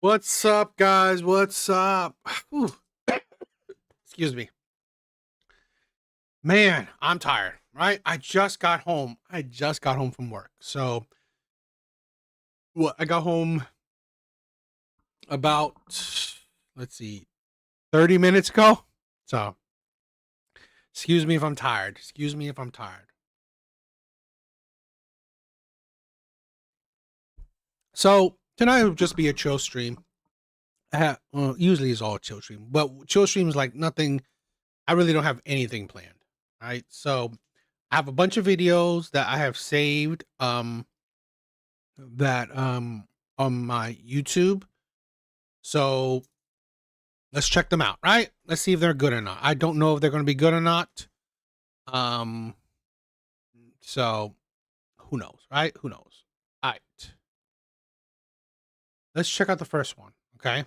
What's up, guys? What's up? Whew. Excuse me. Man, I'm tired, right? I just got home. I just got home from work. So, I got home about, let's see, 30 minutes ago. So, excuse me if I'm tired. Excuse me if I'm tired. So, tonight will just be a chill stream. Usually it's all a chill stream, but chill stream is like nothing. I really don't have anything planned, right? So, I have a bunch of videos that I have saved that on my YouTube. So let's check them out, right? Let's see if they're good or not. I don't know if they're going to be good or not. Um so who knows, right? Who knows? All right. Let's check out the first one, okay?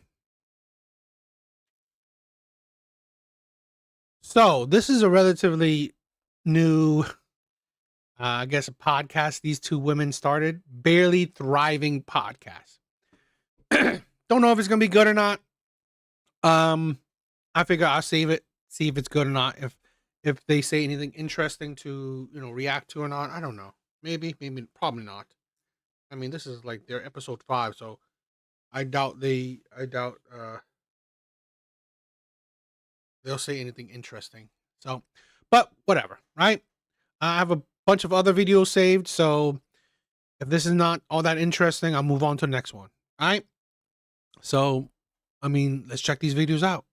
So, this is a relatively new I guess a podcast these two women started, Barely Thriving Podcast. Don't know if it's going to be good or not. I figure I'll save it, see if it's good or not. If they say anything interesting to react to or not, I don't know. Maybe, probably not. I mean, this is like their episode 5, so I doubt they'll say anything interesting. So, but whatever, right? I have a bunch of other videos saved, so if this is not all that interesting, I'll move on to the next one. All right. So, I mean, let's check these videos out.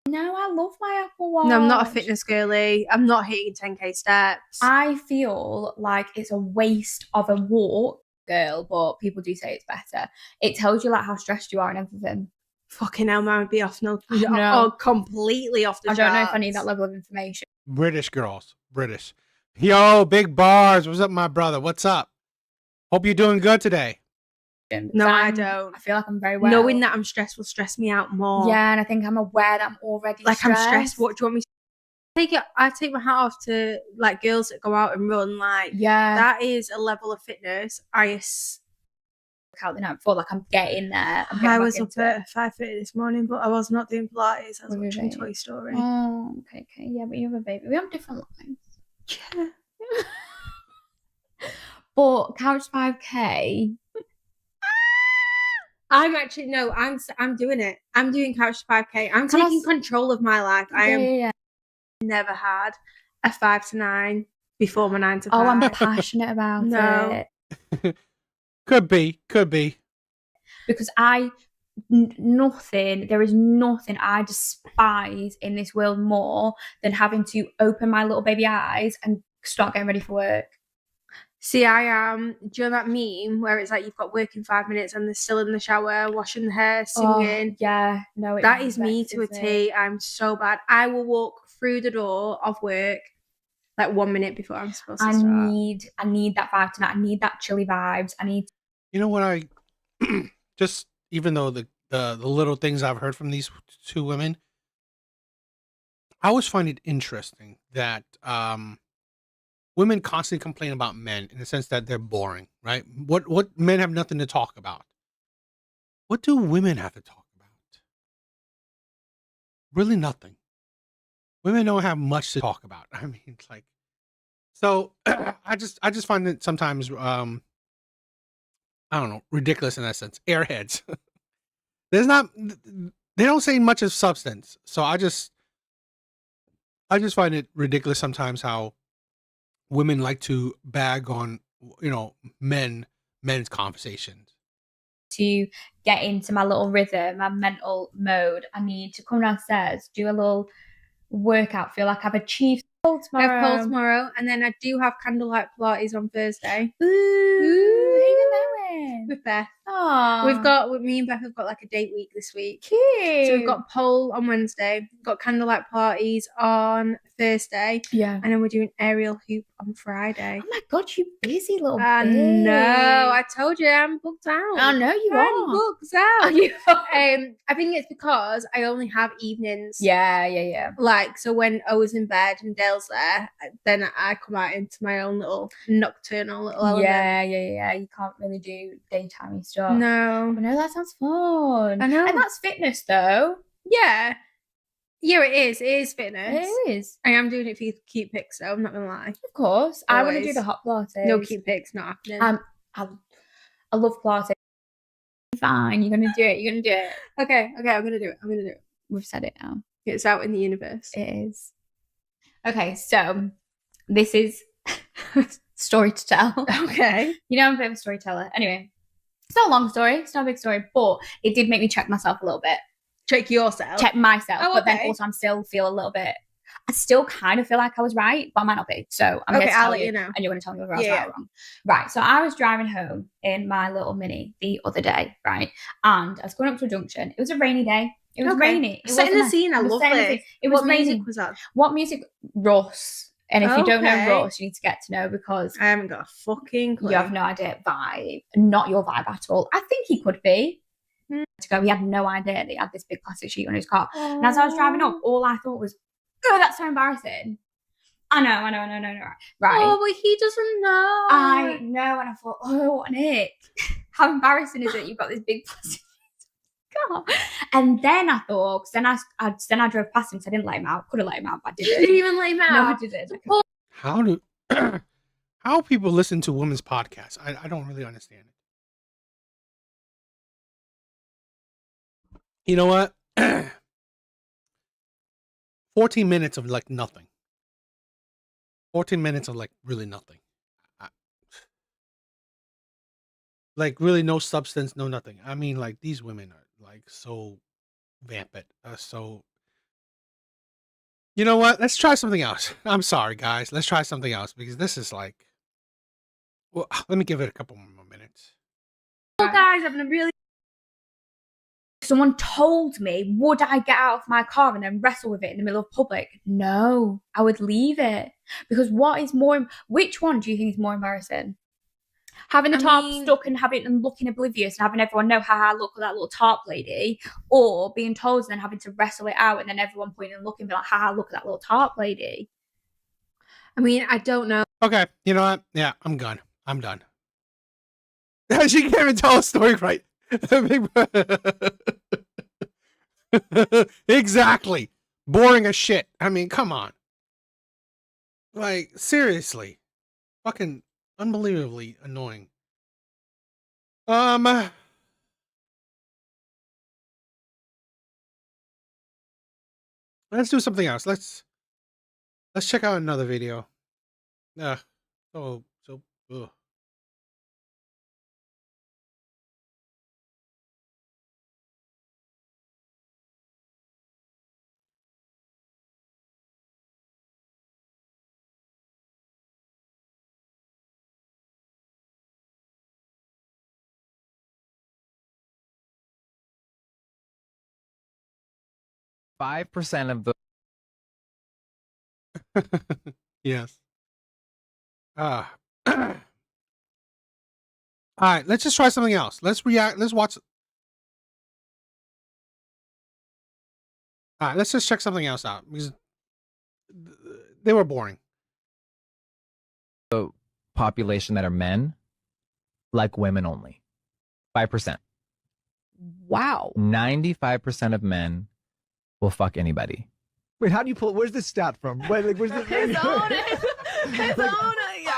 No, I love my Apple Watch. No, I'm not a fitness girly. I'm not hitting 10k steps. I feel like it's a waste of a walk, girl, but people do say it's better. It tells you like how stressed you are and everything. Fucking hell, man, would be off no, completely off the I charts. don't know if I need that level of information. British girls, British. Yo, big bars. What's up, my brother? What's up? Hope you're doing good today. No, I don't. I feel like I'm very well. Knowing that I'm stressed will stress me out more. Yeah, and I think I'm aware that I'm already like stressed. I'm stressed. What do you want me to take? I take my hat off to like girls that go out and run. Like, yeah, that is a level of fitness. Out the night before, like I'm getting there. I was up at 5:30 this morning, but I was not doing Pilates. I was watching Toy Story. Oh, okay, yeah, but you have a baby. We have different lives. Yeah. But Couch 5K. I'm doing it. I'm doing Couch to 5k. I'm taking control of my life. I am never had a 5 to 9 before my 9 to 5. Oh, I'm passionate about it. Could be. Because there is nothing I despise in this world more than having to open my little baby eyes and start getting ready for work. See, I am. Do you know that meme where it's like you've got work in 5 minutes and they're still in the shower, washing the hair, singing? Oh, yeah, no, that is me to a T. I'm so bad. I will walk through the door of work like 1 minute before I'm supposed to start. I need that vibe tonight. I need that chilly vibes. I need. You know what? I just, even though the little things I've heard from these two women, I always find it interesting that women constantly complain about men in the sense that they're boring, right? What men have nothing to talk about. What do women have to talk about? Really nothing. Women don't have much to talk about. I mean, it's like, so I just find it sometimes I don't know, ridiculous in that sense. Airheads. They don't say much of substance. So I just find it ridiculous sometimes how women like to bag on, men's conversations. To get into my little rhythm, my mental mode, I need to come downstairs, do a little workout, feel like I've achieved I have pole tomorrow, and then I do have candlelight Pilates on Thursday. Ooh. Who are you going? With Beth. Oh, Me and Beth have got like a date week this week. Cute. So we've got pole on Wednesday, got candlelight Pilates on Thursday. Yeah. And then we're doing aerial hoop on Friday. Oh my God, you busy little I bitch. know. I told you I'm booked out. I know you I'm are. booked out. Are you? I think it's because I only have evenings. Yeah. Like, so when Owen's in bed and Dale's there, then I come out into my own little nocturnal little element. Yeah. You can't really do daytime stuff. No. But no, that sounds fun. I know. And that's fitness though. Yeah. Yeah, it is. It is fitness. It is. I am doing it for cute pics, though. I'm not going to lie. Of course. I want to do Always. the hot Pilates. No cute pics, not happening. I love Pilates. Fine, you're going to do it. You're going to do it. Okay, I'm going to do it. We've said it now. It's out in the universe. It is. Okay, so this is story to tell. Okay. You know I'm a bit of a storyteller. Anyway, it's not a long story. It's not a big story, but it did make me check myself a little bit. Check yourself? Check myself. Oh, but okay. then also I'm still feel a little bit, I still kind of feel like I was right, but I might not be. So I'm going to tell you, and you're going to tell me whether I was right or wrong. Right. So I was driving home in my little Mini the other day, right? And I was going up to a junction. It was a rainy day. It was rainy. Setting the scene. I love it. It was what raining. music was that? What music? Russ. And if you don't know Okay. Russ, you need to get to know, because I haven't got a fucking clue. you have no idea. Vibe. Not your vibe at all. I think he could be. To go, he had no idea that he had this big plastic sheet on his car. And as I was driving up, all I thought was, oh, that's so embarrassing. I know. Right. Oh, but he doesn't know. I know. And I thought, oh, what an ick. How embarrassing is it? You've got this big plastic car. And then I thought, because then I drove past him, so I didn't let him out. Could have let him out, but I You didn't. didn't even let him out. No, I didn't. How people listen to women's podcasts? I don't really understand it. You know what? 14 minutes of like nothing. 14 minutes of like really nothing. Like really no substance, no nothing. I mean, like these women are like so vampant. So, you know what? Let's try something else. I'm sorry, guys. Let's try something else, because this is like, well, let me give it a couple more minutes. Oh, guys, I'm really. Someone told me, would I get out of my car and then wrestle with it in the middle of public? No, I would leave it. Because which one do you think is more embarrassing? Having the tarp stuck and having and looking oblivious and having everyone know, haha, look at that little tarp lady, or being told and then having to wrestle it out and then everyone pointing and looking and be like, haha, look at that little tarp lady. I mean, I don't know. Okay, you know what? Yeah, I'm done. She can't even tell a story right. Exactly. Boring as shit. I mean, come on. Like, seriously. Fucking unbelievably annoying. Let's do something else. Let's check out another video. Ugh. Ugh. 5% of the Yes. All right, let's just try something else. Let's watch. All right, let's just check something else out, because they were boring. population that are men like women only. 5%. Wow. 95% of men will fuck anybody. Wait, how do you pull? Where's this stat from? Wait, like, where's this? His own.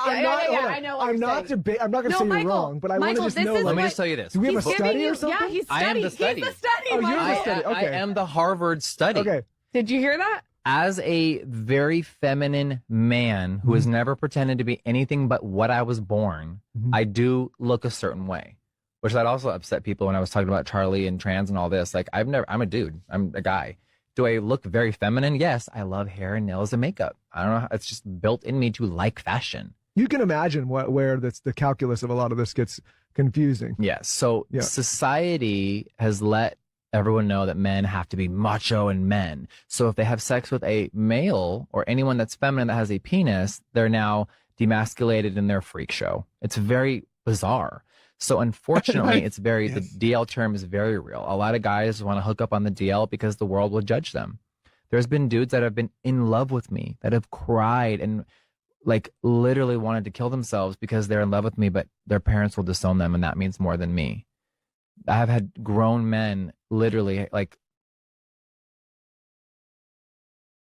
I know. I'm not going to say you're wrong, but I want to just know. Let me just tell you this. Do we have a study or something? Yeah, he's I am the study. He's the study. Oh, you're the Michael. study. Okay. I am the Harvard study. Okay. Did you hear that? As a very feminine man who has never pretended to be anything but what I was born, I do look a certain way, which that also upset people when I was talking about Charlie and trans and all this. Like, I'm a dude. I'm a guy. Do I look very feminine? Yes. I love hair and nails and makeup. I don't know. It's just built in me to like fashion. You can imagine where the calculus of a lot of this gets confusing. Yes. So society has let everyone know that men have to be macho and men. So if they have sex with a male or anyone that's feminine that has a penis, they're now demasculated in their freak show. It's very bizarre. So unfortunately, it's very, the DL term is very real. A lot of guys want to hook up on the DL because the world will judge them. There's been dudes that have been in love with me, that have cried and like literally wanted to kill themselves because they're in love with me, but their parents will disown them, and that means more than me. I have had grown men literally like.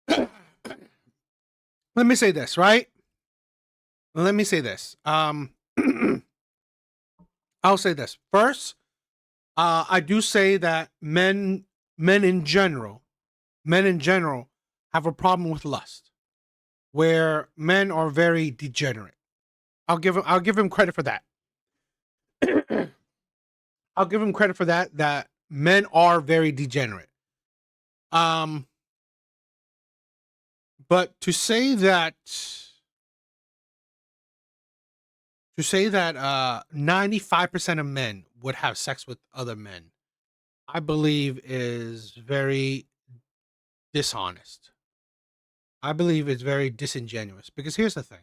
Let me say this, right? Let me say this. I'll say this first. I do say that men in general have a problem with lust, where men are very degenerate. I'll give him credit for that. I'll give him credit for that. That men are very degenerate. But to say that 95% of men would have sex with other men, I believe is very dishonest. I believe it's very disingenuous, because here's the thing.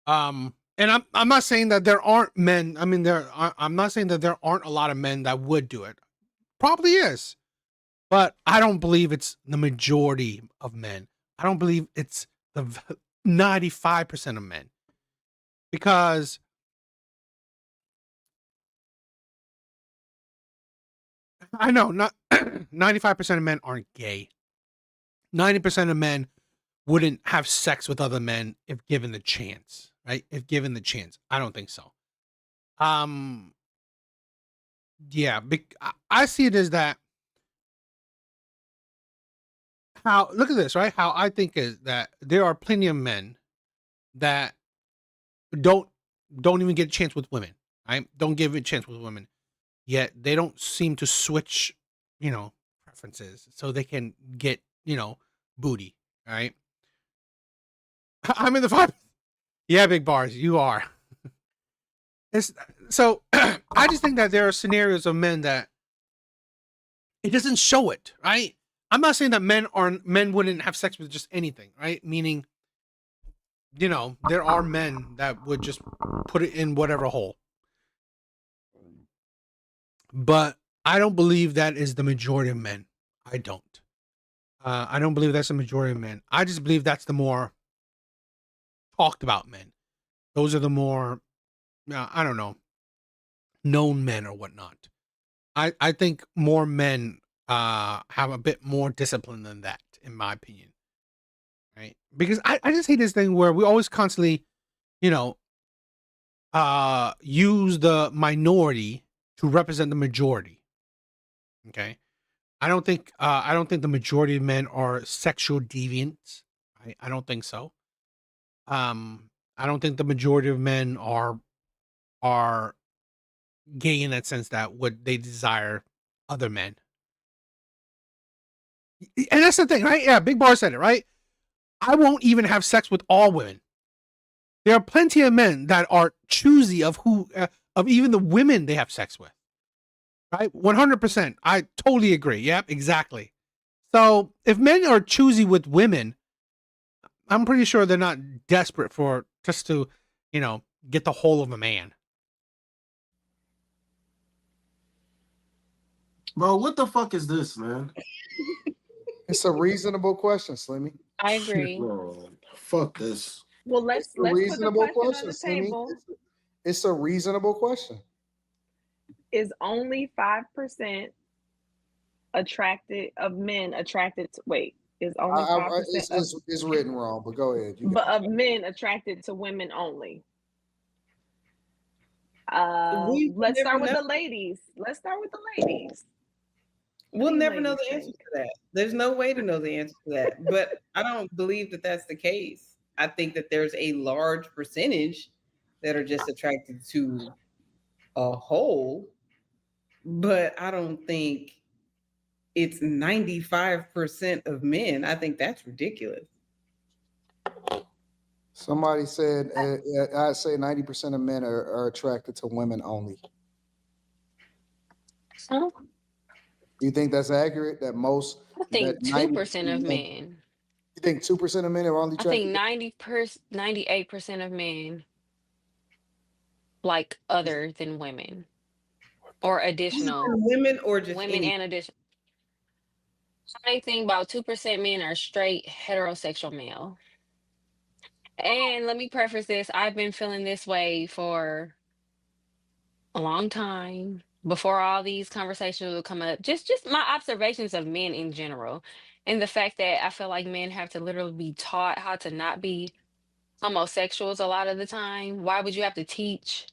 And I'm not saying that there aren't men. I mean, I'm not saying that there aren't a lot of men that would do it. Probably is. But I don't believe it's the majority of men. I don't believe it's the 95% of men. Because I know not 95% of men aren't gay. 90% of men wouldn't have sex with other men if given the chance, right? If given the chance. I don't think so. Yeah, I see it as that. Look at this, right? How I think is that there are plenty of men that don't even get a chance with women, right? Don't give it a chance with women, yet they don't seem to switch, preferences so they can get, booty, right? I'm in the five. Yeah, big bars, you are. So I just think that there are scenarios of men that it doesn't show it, right? I'm not saying that men wouldn't have sex with just anything, right? Meaning, there are men that would just put it in whatever hole. But I don't believe that is the majority of men. I don't. I don't believe that's the majority of men. I just believe that's the more talked about men. Those are the more, I don't know, known men or whatnot. I think more men have a bit more discipline than that, in my opinion. Right? Because I just hate this thing where we always constantly, use the minority to represent the majority. Okay? I don't think the majority of men are sexual deviants. I don't think so. I don't think the majority of men are gay in that sense, that would they desire other men. And that's the thing, right? Yeah, Big Bar said it, right? I won't even have sex with all women. There are plenty of men that are choosy of of even the women they have sex with. Right? 100%. I totally agree. Yep, exactly. So if men are choosy with women, I'm pretty sure they're not desperate for just to, get the whole of a man. Bro, what the fuck is this, man? It's a reasonable question, Slimmy. I agree. Bro, fuck this. Well, let's put the question on the table. It's a reasonable question. Is only 5% of men attracted to is only 5% it's written wrong, but go ahead. But of men attracted to women only. Let's start with the ladies. We'll never know the answer to that. There's no way to know the answer to that. But I don't believe that that's the case. I think that there's a large percentage that are just attracted to a whole, but I don't think it's 95% of men. I think that's ridiculous. Somebody said, I'd say 90% of men are attracted to women only. You think that's accurate? That most I think 2% of men. men. You think 2% of men are only I attracted? think 98% of men like other than women or additional women or just women and additional. I think about 2% men are straight heterosexual male. And let me preface this, I've been feeling this way for a long time before all these conversations will come up. Just my observations of men in general. And the fact that I feel like men have to literally be taught how to not be homosexuals a lot of the time. Why would you have to teach?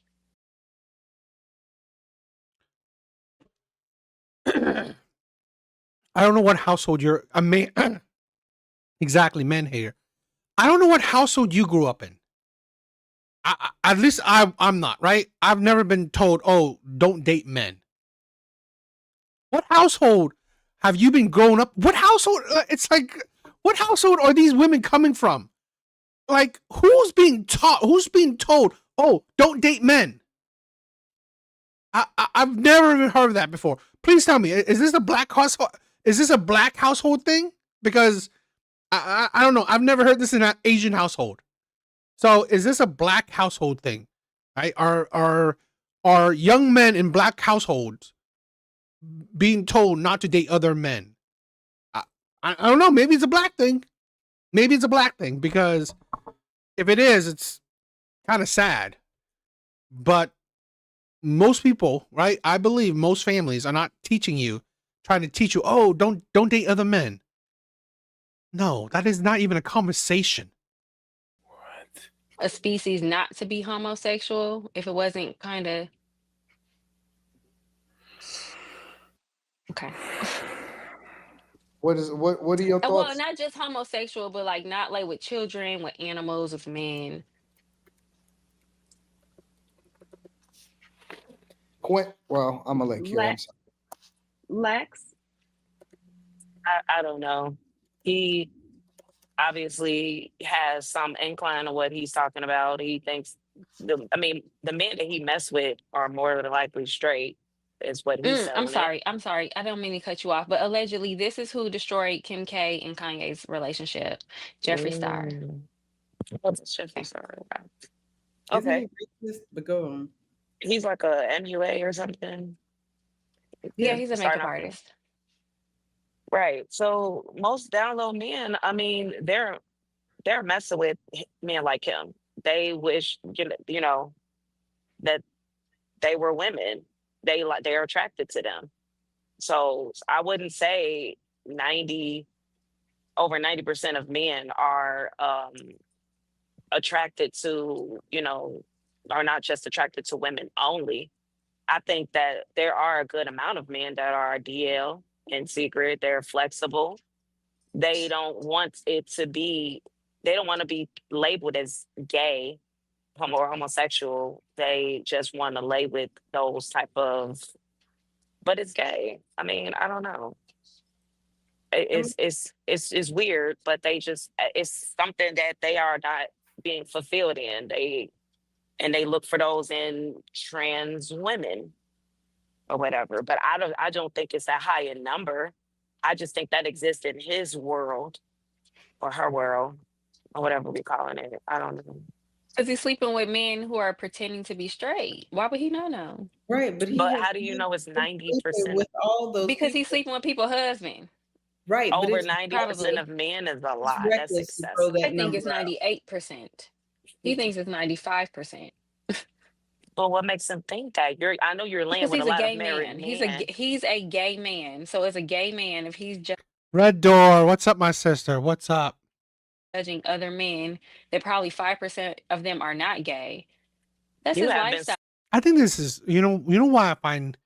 I don't know what household you're a man. Exactly, men hater. I don't know what household you grew up in. At least I'm not, right? I've never been told, oh, don't date men. What household have you been growing up? What household? It's like, what household are these women coming from? Like, who's being taught? Who's being told, oh, don't date men? I've never even heard of that before. Please tell me, is this a black household? Is this a black household thing? Because I don't know. I've never heard this in an Asian household. So is this a black household thing? Right? Are young men in black households being told not to date other men? I don't know. Maybe it's a black thing. Maybe it's a black thing, because if it is, it's kind of sad. But most people, right? I believe most families are not teaching you, trying to teach you, oh, don't date other men. No, that is not even a conversation. A species not to be homosexual if it wasn't kind of okay. What are your thoughts? Well, not just homosexual, but like not like with children, with animals, with men. Well, I'm gonna let Kira. Lex? I don't know. He obviously has some incline of what he's talking about. He thinks the men that he messed with are more than likely straight, is what he's I'm telling it. sorry. I don't mean to cut you off, but allegedly this is who destroyed Kim K and Kanye's relationship. Jeffree Star. What's Jeffree Star? Isn't Okay. he racist? But go on. He's like a MUA or something. Yeah, he's a Starting makeup off- artist. Right. So most down low men, I mean, they're messing with men like him. They wish you know that they were women. They're attracted to them. So I wouldn't say over 90% of men are attracted to, are not just attracted to women only. I think that there are a good amount of men that are DL in secret. They're flexible. They don't want to be labeled as gay or homosexual. They just want to lay with those type of, but it's gay. I mean, I don't know. It's weird, but it's something that they are not being fulfilled in. They look for those in trans women or whatever. But I don't think it's that high in number. I just think that exists in his world or her world or whatever we're calling it. I don't know. Because he's sleeping with men who are pretending to be straight. Why would he not know? Right, but how do you know it's 90% with all those? Because he's sleeping with people's husband. Right, over 90% of men is a lot. That's excessive. I think it's 98%. He thinks it's 95%. Well, what makes him think that? I know you're laying with a lot of married men. He's a gay man. So as a gay man, if he's Red Door, what's up, my sister? What's up? Judging other men, that probably 5% of them are not gay. That's his lifestyle. I think this is, you know why I find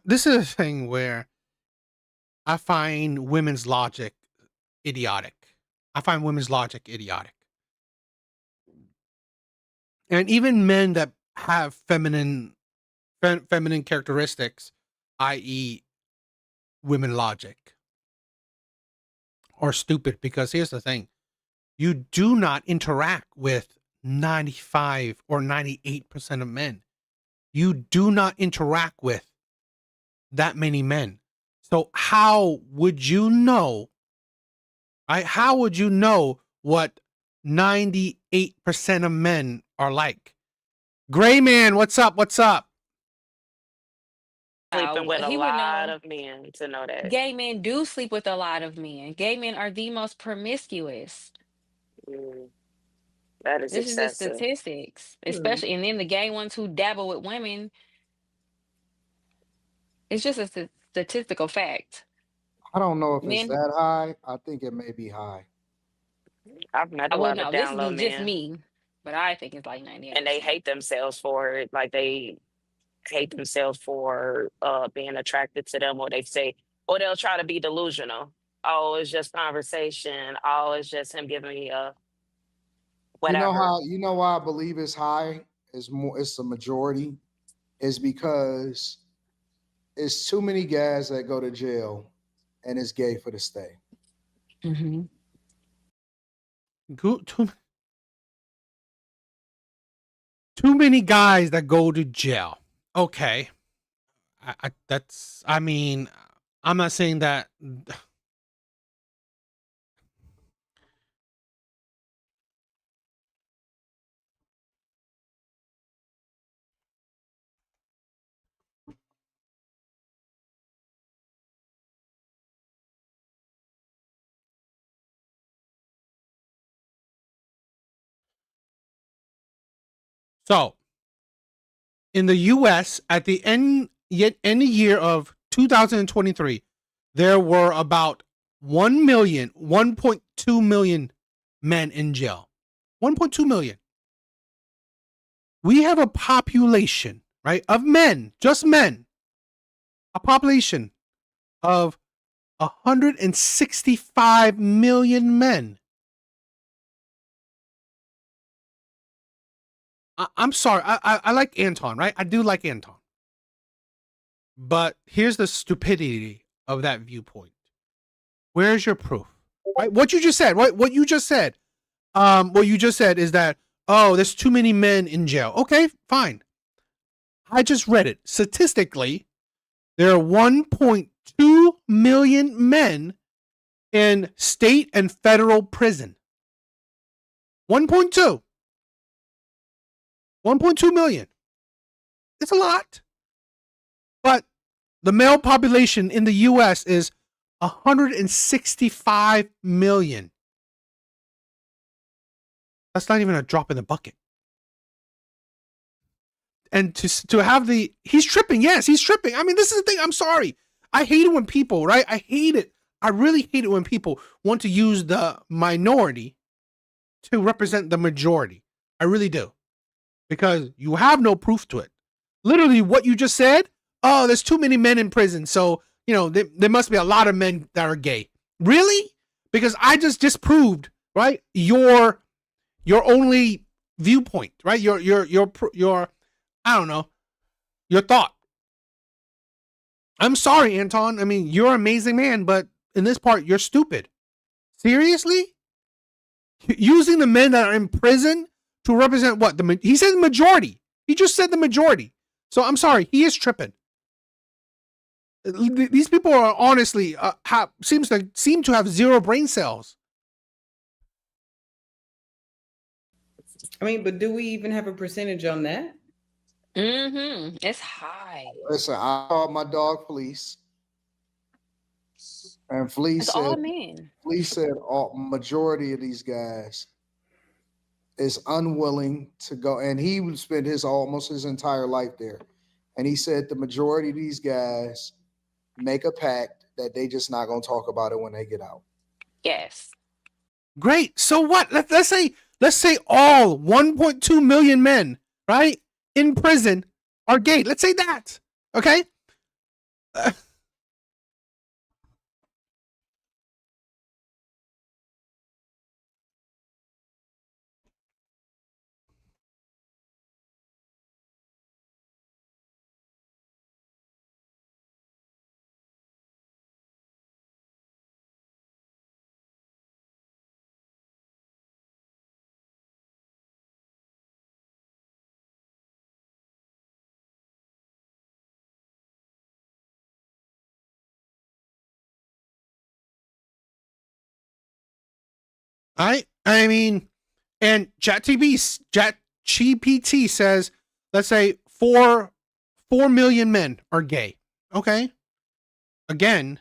this is a thing where I find women's logic idiotic. And even men that have feminine characteristics, i.e. women logic, are stupid, because here's the thing. You do not interact with 95 or 98% of men. You do not interact with that many men. So how would you know? Right? How would you know what 98% of men are like? Gray man, what's up? What's up? Sleeping with a He would lot know. of men to know that. Gay men do sleep with a lot of men. Gay men are the most promiscuous. Mm, that is This is the excessive. statistics, especially, and then the gay ones who dabble with women. It's just a statistical fact. I don't know if it's Men, that high. I think it may be high. I've met I a would lot of know. This down low is just men, me, but I think it's like and they 98%. hate themselves for it. Like they hate themselves for being attracted to them, or they say, or they'll try to be delusional. Oh, it's just conversation. Oh, it's just him giving me a whatever. You know why I believe it's high? It's the majority, is because it's too many guys that go to jail and it's gay for the stay. Mm-hmm. Too many guys that go to jail. Okay. I mean, I'm not saying that. So, in the US, at the end year of 2023, there were about 1.2 million men in jail. 1.2 million. We have a population, right, of men, just men, a population of 165 million men. I'm sorry. I like Anton, right? I do like Anton. But here's the stupidity of that viewpoint. Where's your proof? Right? What you just said, right? What you just said is that, oh, there's too many men in jail. Okay, fine. I just read it. Statistically, there are 1.2 million men in state and federal prison. 1.2. 1.2 million. It's a lot. But the male population in the US is 165 million. That's not even a drop in the bucket. And to have he's tripping. Yes, he's tripping. I mean, this is the thing. I'm sorry. I hate it when people, right? I hate it. I really hate it when people want to use the minority to represent the majority. I really do. Because you have no proof to it. Literally what you just said, oh, there's too many men in prison. So, there must be a lot of men that are gay. Really? Because I just disproved, right? Your only viewpoint, right? Your I don't know, your thought. I'm sorry, Anton. I mean, you're an amazing man, but in this part, you're stupid. Seriously? Using the men that are in prison to represent what? He said the majority. He just said the majority. So I'm sorry, he is tripping. These people are honestly seem to have zero brain cells. I mean, but do we even have a percentage on that? Mm-hmm. It's high. Listen, I called my dog Fleece, and It's Fleece all said, men. majority of these guys is unwilling to go, and he would spend almost his entire life there. And he said the majority of these guys make a pact that they just not gonna talk about it when they get out. Yes. Great. So what? Let's say all 1.2 million men, right, in prison are gay. Let's say that. Okay? I mean, and ChatGPT says, let's say 4 million men are gay. Okay. Again,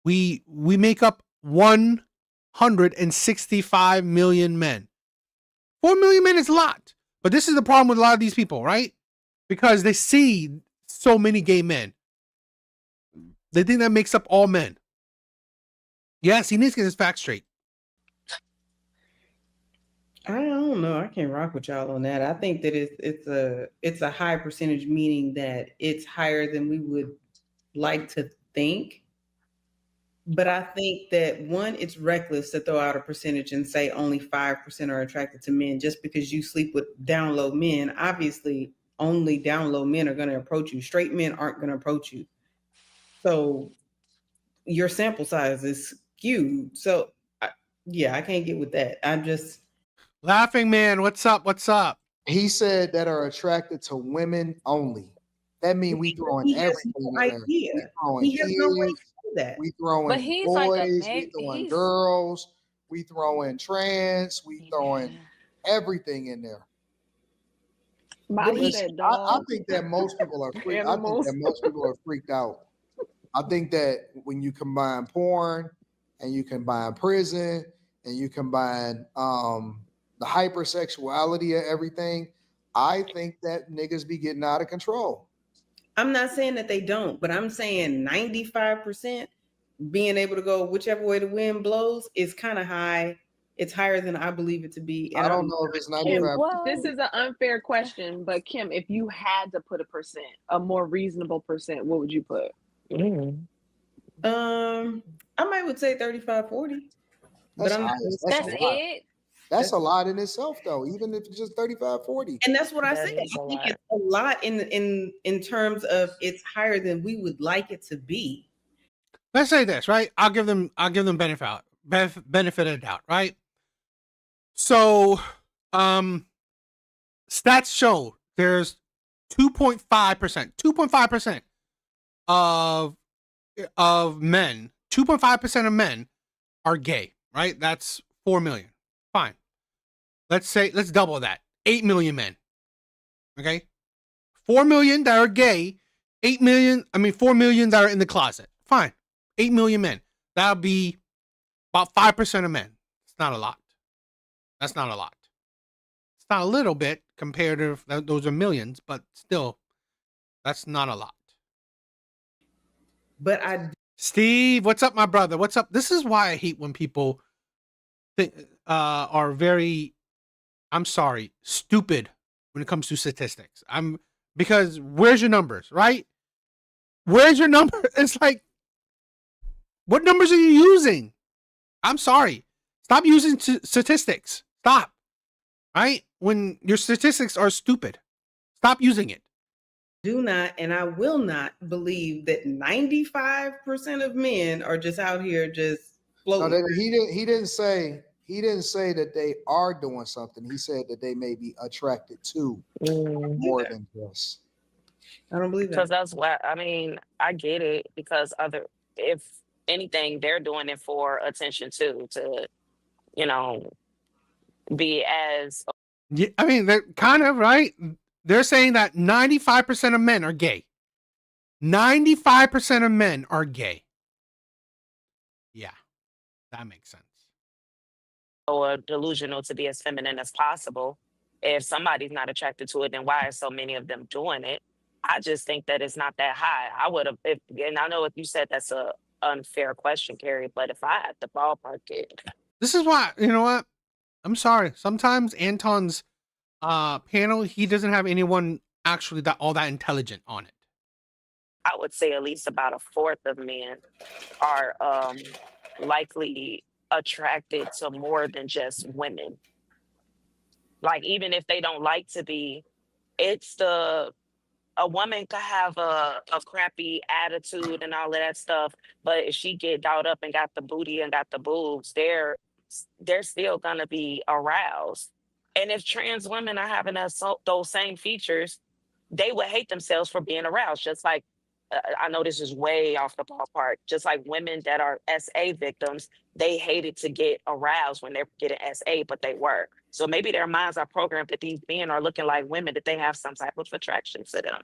we make up 165 million men. 4 million men is a lot. But this is the problem with a lot of these people, right? Because they see so many gay men. They think that makes up all men. Yes, he needs to get his facts straight. I don't know. I can't rock with y'all on that. I think that it's a high percentage, meaning that it's higher than we would like to think. But I think that one, it's reckless to throw out a percentage and say only 5% are attracted to men just because you sleep with down low men. Obviously, only down low men are going to approach you. Straight men aren't going to approach you. So your sample size is skewed. So I can't get with that. I'm just Laughing Man. What's up? What's up? He said that are attracted to women only. That means we throwing everything in there. We throwing kids, we throwing boys, we throwing girls, we throwing trans, we throwing everything in there. I think that most people are freaked. I think that most people are freaked out. I think that when you combine porn and you combine prison and you combine the hypersexuality of everything, I think that niggas be getting out of control. I'm not saying that they don't, but I'm saying 95% being able to go whichever way the wind blows is kind of high. It's higher than I believe it to be. And I don't know if it's 95. This is an unfair question, but Kim, if you had to put a more reasonable percent, what would you put? I would say 35, 40. That's it. That's a lot in itself, though, even if it's just 35, 40. And that's what I said. I think it's a lot in terms of it's higher than we would like it to be. Let's say this, right? I'll give them benefit of the doubt, right? So, stats show there's 2.5% of men, 2.5% of men are gay, right? That's 4 million. Fine. Let's double that. 8 million men. Okay? 4 million that are gay, 4 million that are in the closet. Fine. 8 million men. That'll be about 5% of men. It's not a lot. That's not a lot. It's not a little bit compared to those are millions, but still, that's not a lot. But Steve, what's up, my brother? What's up? This is why I hate when people are very, I'm sorry, stupid when it comes to statistics. Because where's your numbers, right? Where's your number? It's like, what numbers are you using? I'm sorry. Stop using statistics. Stop. Right? When your statistics are stupid, stop using it. Do not, and I will not believe that 95% of men are just out here just floating. No, he didn't say that they are doing something. He said that they may be attracted to more than this. I don't believe that. Because that's what I get it, because if anything, they're doing it for attention too, to be as. Yeah, they're kind of right. They're saying that 95% of men are gay. 95% of men are gay. Yeah, that makes sense. Or delusional to be as feminine as possible. If somebody's not attracted to it, then why are so many of them doing it? I just think that it's not that high. I would have, and I know if you said that's a unfair question, Carrie, but if I had to ballpark it. This is why, you know what? I'm sorry. Sometimes Anton's panel, he doesn't have anyone actually all that intelligent on it. I would say at least about a fourth of men are likely attracted to more than just women. Like, even if they don't like to be, a woman could have a crappy attitude and all of that stuff, but if she get dolled up and got the booty and got the boobs, they're still gonna be aroused. And if trans women are having those same features, they would hate themselves for being aroused, just like I know this is way off the ballpark. Just like women that are SA victims, they hated to get aroused when they're getting SA, but they were. So maybe their minds are programmed that these men are looking like women, that they have some type of attraction to them.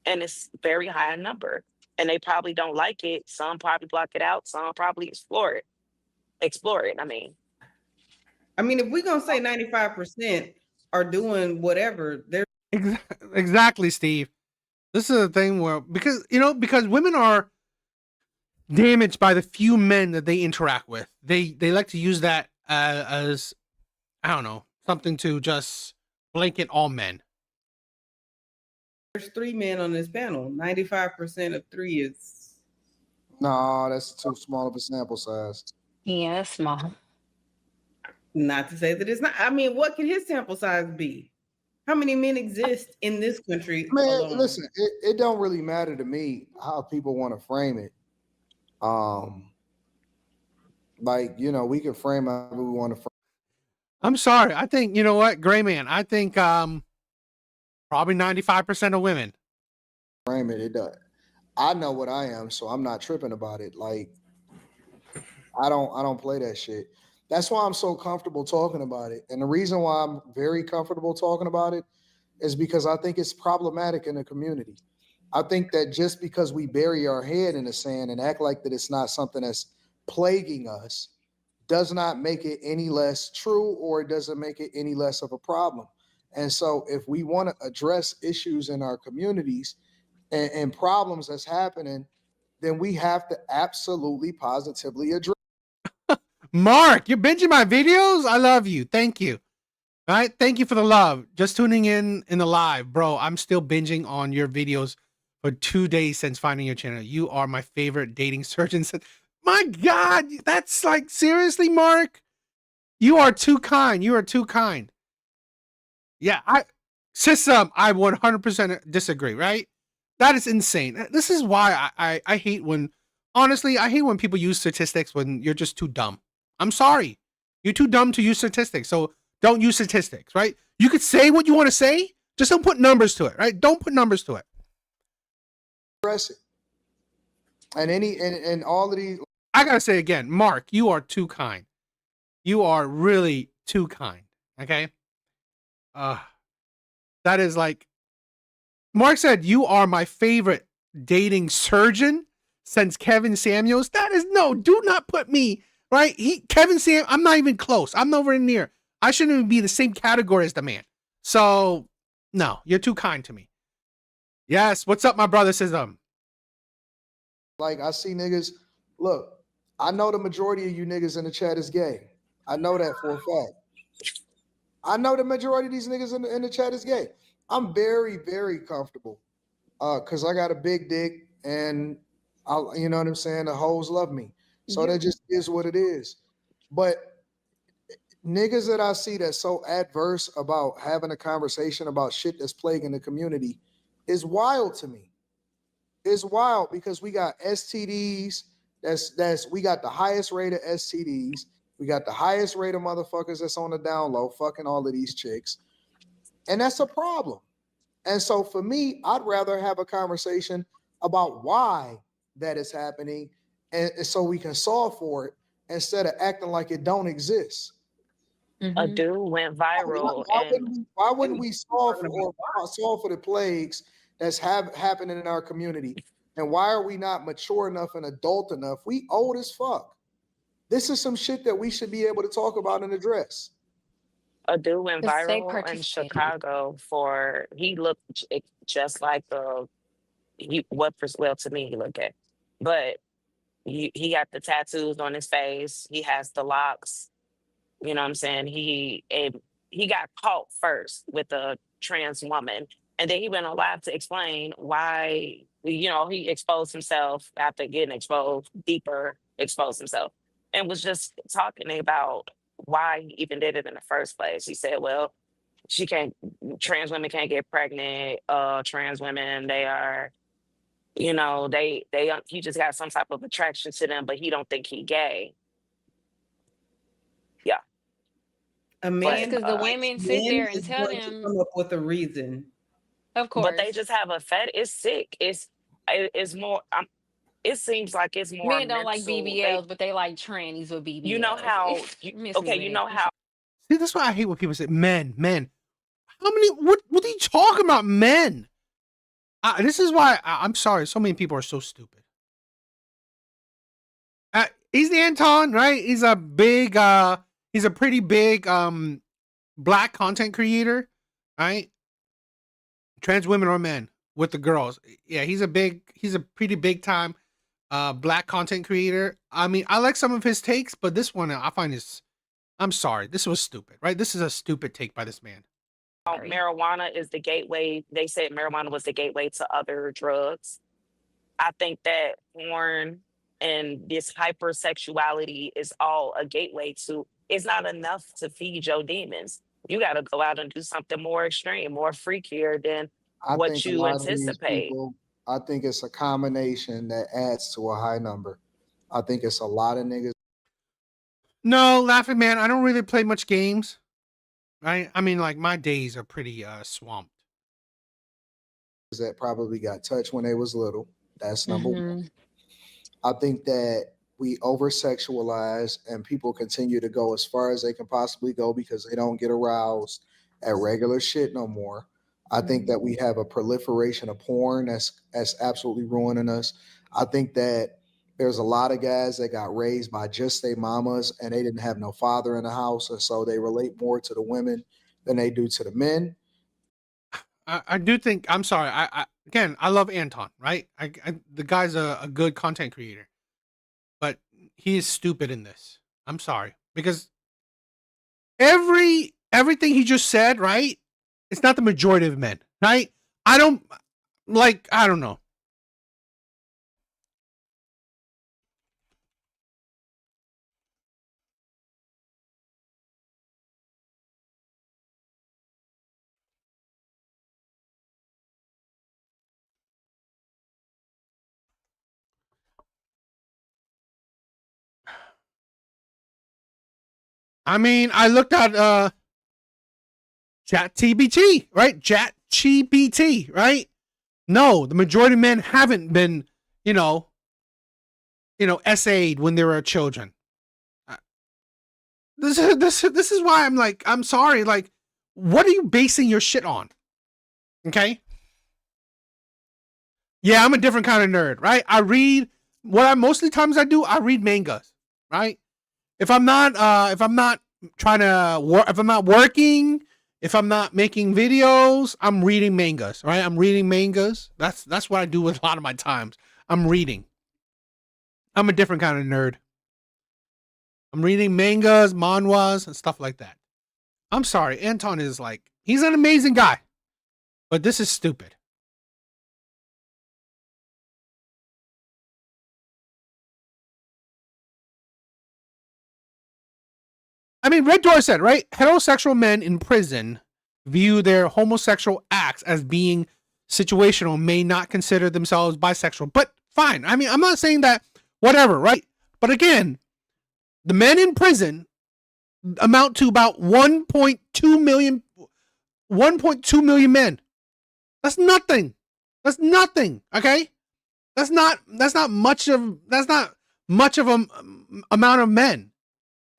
And it's very high in number. And they probably don't like it. Some probably block it out. Some probably explore it. I mean, if we're gonna say 95% are doing whatever, they're Exactly, Steve. This is a thing where because women are damaged by the few men that they interact with. They like to use that as, I don't know, something to just blanket all men. there's 3 men on this panel. 95% of 3 is No, that's too small of a sample size. Yeah, it's small. not to say that it's not. What can his sample size be? How many men exist in this country alone? Listen, it don't really matter to me how people want to frame it. We can frame how we want to frame. I'm sorry. I think, you know what, Gray Man, I think probably 95% of women. Frame it. It does. I know what I am, so I'm not tripping about it. Like, I don't play that shit. That's why I'm so comfortable talking about it. And the reason why I'm very comfortable talking about it is because I think it's problematic in the community. I think that just because we bury our head in the sand and act like that it's not something that's plaguing us does not make it any less true, or it doesn't make it any less of a problem. And so if we want to address issues in our communities and problems that's happening, then we have to absolutely positively address. Mark, you're binging my videos? I love you. Thank you. All right. Thank you for the love. Just tuning in the live. Bro, I'm still binging on your videos for 2 days since finding your channel. You are my favorite dating surgeon. My God, that's like, seriously, Mark? You are too kind. You are too kind. Yeah, I 100% disagree, right? That is insane. This is why I hate when, honestly, I hate when people use statistics when you're just too dumb. I'm sorry. You're too dumb to use statistics, so don't use statistics, right? You could say what you want to say, just don't put numbers to it, right? Don't put numbers to it. Address it. And all of these. I gotta say again, Mark, you are too kind. You are really too kind. Okay. That is like, Mark said, you are my favorite dating surgeon since Kevin Samuels. That is, no, do not put me, right? Kevin Sam, I'm not even close. I'm nowhere near. I shouldn't even be the same category as the man. So, no, you're too kind to me. Yes, what's up, my brother? Says like, I see niggas. Look, I know the majority of you niggas in the chat is gay. I know that for a fact. I know the majority of these niggas in the chat is gay. I'm very, very comfortable because I got a big dick and you know what I'm saying? The hoes love me. So that just is what it is. But niggas that I see that's so adverse about having a conversation about shit that's plaguing the community is wild to me. It's wild because we got STDs. We got the highest rate of STDs. We got the highest rate of motherfuckers that's on the down low fucking all of these chicks. And that's a problem. And so for me, I'd rather have a conversation about why that is happening and so we can solve for it instead of acting like it don't exist. A dude went viral. Why wouldn't we solve for the plagues that's happening in our community? And why are we not mature enough and adult enough? We old as fuck. This is some shit that we should be able to talk about and address. A dude went viral in Chicago he looked just like to me he looked gay. But he got the tattoos on his face. He has the locks. You know what I'm saying? He got caught first with a trans woman. And then he went on live to explain why, he exposed himself after getting exposed himself. And was just talking about why he even did it in the first place. He said, well, trans women can't get pregnant. Trans women, they are, he just got some type of attraction to them, but he don't think he gay. Yeah. A man, because the women sit there and tell them him come up with a reason. Of course. But they just have a it's sick. it's more. It seems like it's more Men don't like mental. BBLs, but they like trannies with You know BBLs. how? Okay, you know how? See, that's why I hate when people say men. How many? What are you talking about, men? This is why I'm sorry. So many people are so stupid. He's the Anton, right? He's a big. He's a pretty big black content creator, right? Trans women or men with the girls. Yeah, he's a pretty big time black content creator. I mean, I like some of his takes, but this one I find I'm sorry, this was stupid, right? This is a stupid take by this man. Marijuana is the gateway. They said marijuana was the gateway to other drugs. I think that porn and this hypersexuality is all a gateway to. It's not enough to feed your demons. You got to go out and do something more extreme, more freakier than I what think a you lot of these anticipate. people, I think it's a combination that adds to a high number. I think it's a lot of niggas. No, laughing man, I don't really play much games. Right? I mean, like my days are pretty swamped. That probably got touched when they was little. That's number one. Mhm. I think that we over sexualize and people continue to go as far as they can possibly go because they don't get aroused at regular shit no more. I think that we have a proliferation of porn that's absolutely ruining us. I think that there's a lot of guys that got raised by just their mamas and they didn't have no father in the house, and so they relate more to the women than they do to the men. I do think I'm sorry. Again, I love Anton, right? The guy's a good content creator, but he is stupid in this. I'm sorry because everything he just said, right? It's not the majority of men, right? I don't know. I mean, I looked at ChatGPT, right? ChatGPT, right? No, the majority of men haven't been, essayed when they were children. This is why I'm like, I'm sorry, like, what are you basing your shit on? Okay? Yeah, I'm a different kind of nerd, right? I read mostly times I do, I read mangas, right? If I'm not trying to work, if I'm not working, if I'm not making videos, I'm reading mangas, right? I'm reading mangas. That's what I do with a lot of my times. I'm reading. I'm a different kind of nerd. I'm reading mangas, manhwas, and stuff like that. I'm sorry, Anton is like, he's an amazing guy, but this is stupid. I mean, Red Door said, right? Heterosexual men in prison view their homosexual acts as being situational, may not consider themselves bisexual. But fine. I mean, I'm not saying that, whatever, right? But again, the men in prison amount to about 1.2 million men. That's nothing. That's nothing. Okay? That's not much of a amount of men.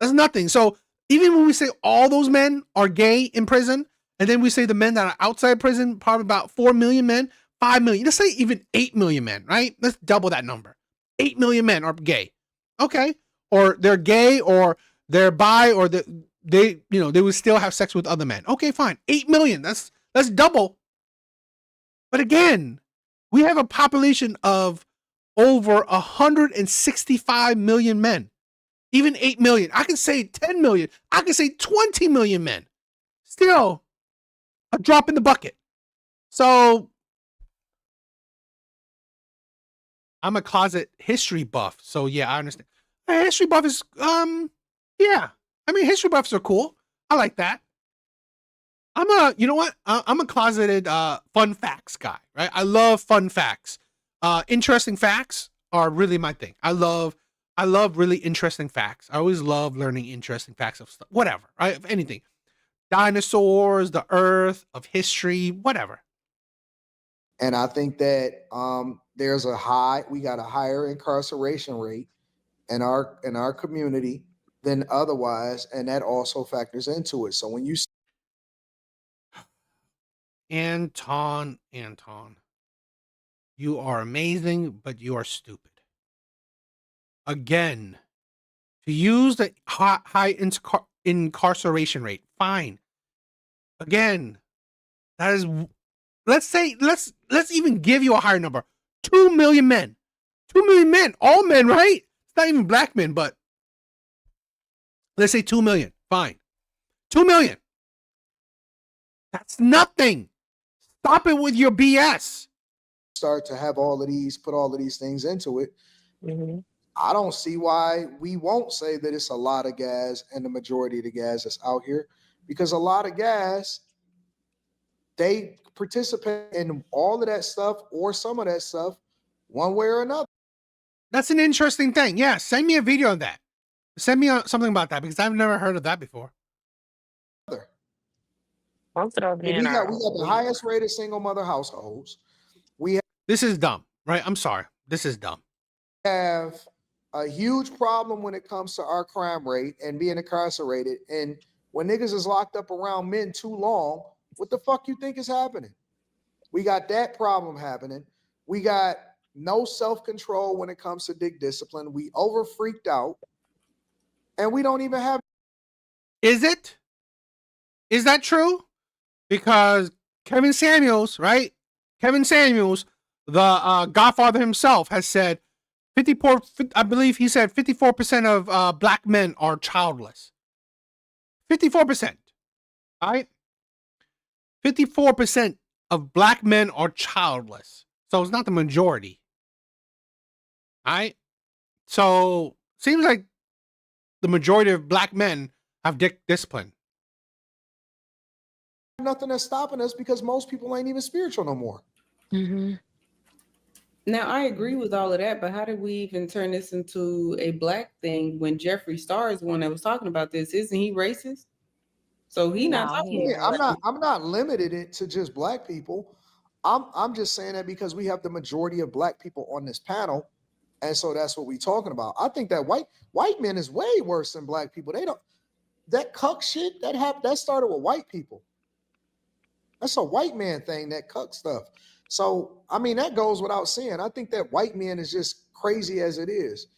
That's nothing. So even when we say all those men are gay in prison, and then we say the men that are outside prison, probably about 4 million men, 5 million, let's say even 8 million men, right? Let's double that number. 8 million men are gay. Okay. Or they're gay, or they're bi, or they would still have sex with other men. Okay, fine. 8 million. That's double. But again, we have a population of over 165 million men. Even 8 million. I can say 10 million. I can say 20 million men. Still a drop in the bucket. So I'm a closet history buff. So yeah, I understand. A history buff is yeah. I mean, history buffs are cool. I like that. I'm a closeted fun facts guy, right? I love fun facts. Interesting facts are really my thing. I love really interesting facts. I always love learning interesting facts of stuff, whatever, right? Of anything. Dinosaurs, the earth, of history, whatever. And I think that we got a higher incarceration rate in our community than otherwise, and that also factors into it. So when you Anton, you are amazing, but you are stupid. Again, to use the high incarceration rate, fine. Again, that is, let's even give you a higher number. 2 million men. 2 million men. All men, right? It's not even black men, but let's say 2 million. Fine. 2 million. That's nothing. Stop it with your BS. start to have put all of these things into it, I don't see why we won't say that it's a lot of guys and the majority of the guys that's out here, because a lot of guys, they participate in all of that stuff or some of that stuff one way or another. That's an interesting thing. Yeah, send me a video of that. Send me something about that, because I've never heard of that before. Most of those We men got are. the highest rated single mother households. This is dumb, right? I'm sorry. This is dumb. Have a huge problem when it comes to our crime rate and being incarcerated. And when niggas is locked up around men too long, what the fuck you think is happening? We got that problem happening. We got no self-control when it comes to dick discipline. We over freaked out, and we don't even have. Is it? Is that true? Because Kevin Samuels, right? Kevin Samuels, the Godfather himself, has said 54. I believe he said 54% of black men are childless. 54%. All right. 54% of black men are childless. So it's not the majority. All right. So seems like the majority of black men have dick discipline. Nothing that's stopping us, because most people ain't even spiritual no more. Now, I agree with all of that, but how did we even turn this into a black thing when Jeffree Star is the one that was talking about this? Isn't he racist? So he not talking. Yeah, I'm not limited it to just black people. I'm just saying that because we have the majority of black people on this panel, and so that's what we're talking about. I think that white men is way worse than black people. They don't, that cuck shit that started with white people. That's a white man thing, that cuck stuff. So I mean, that goes without saying. I think that white men is just crazy as it is.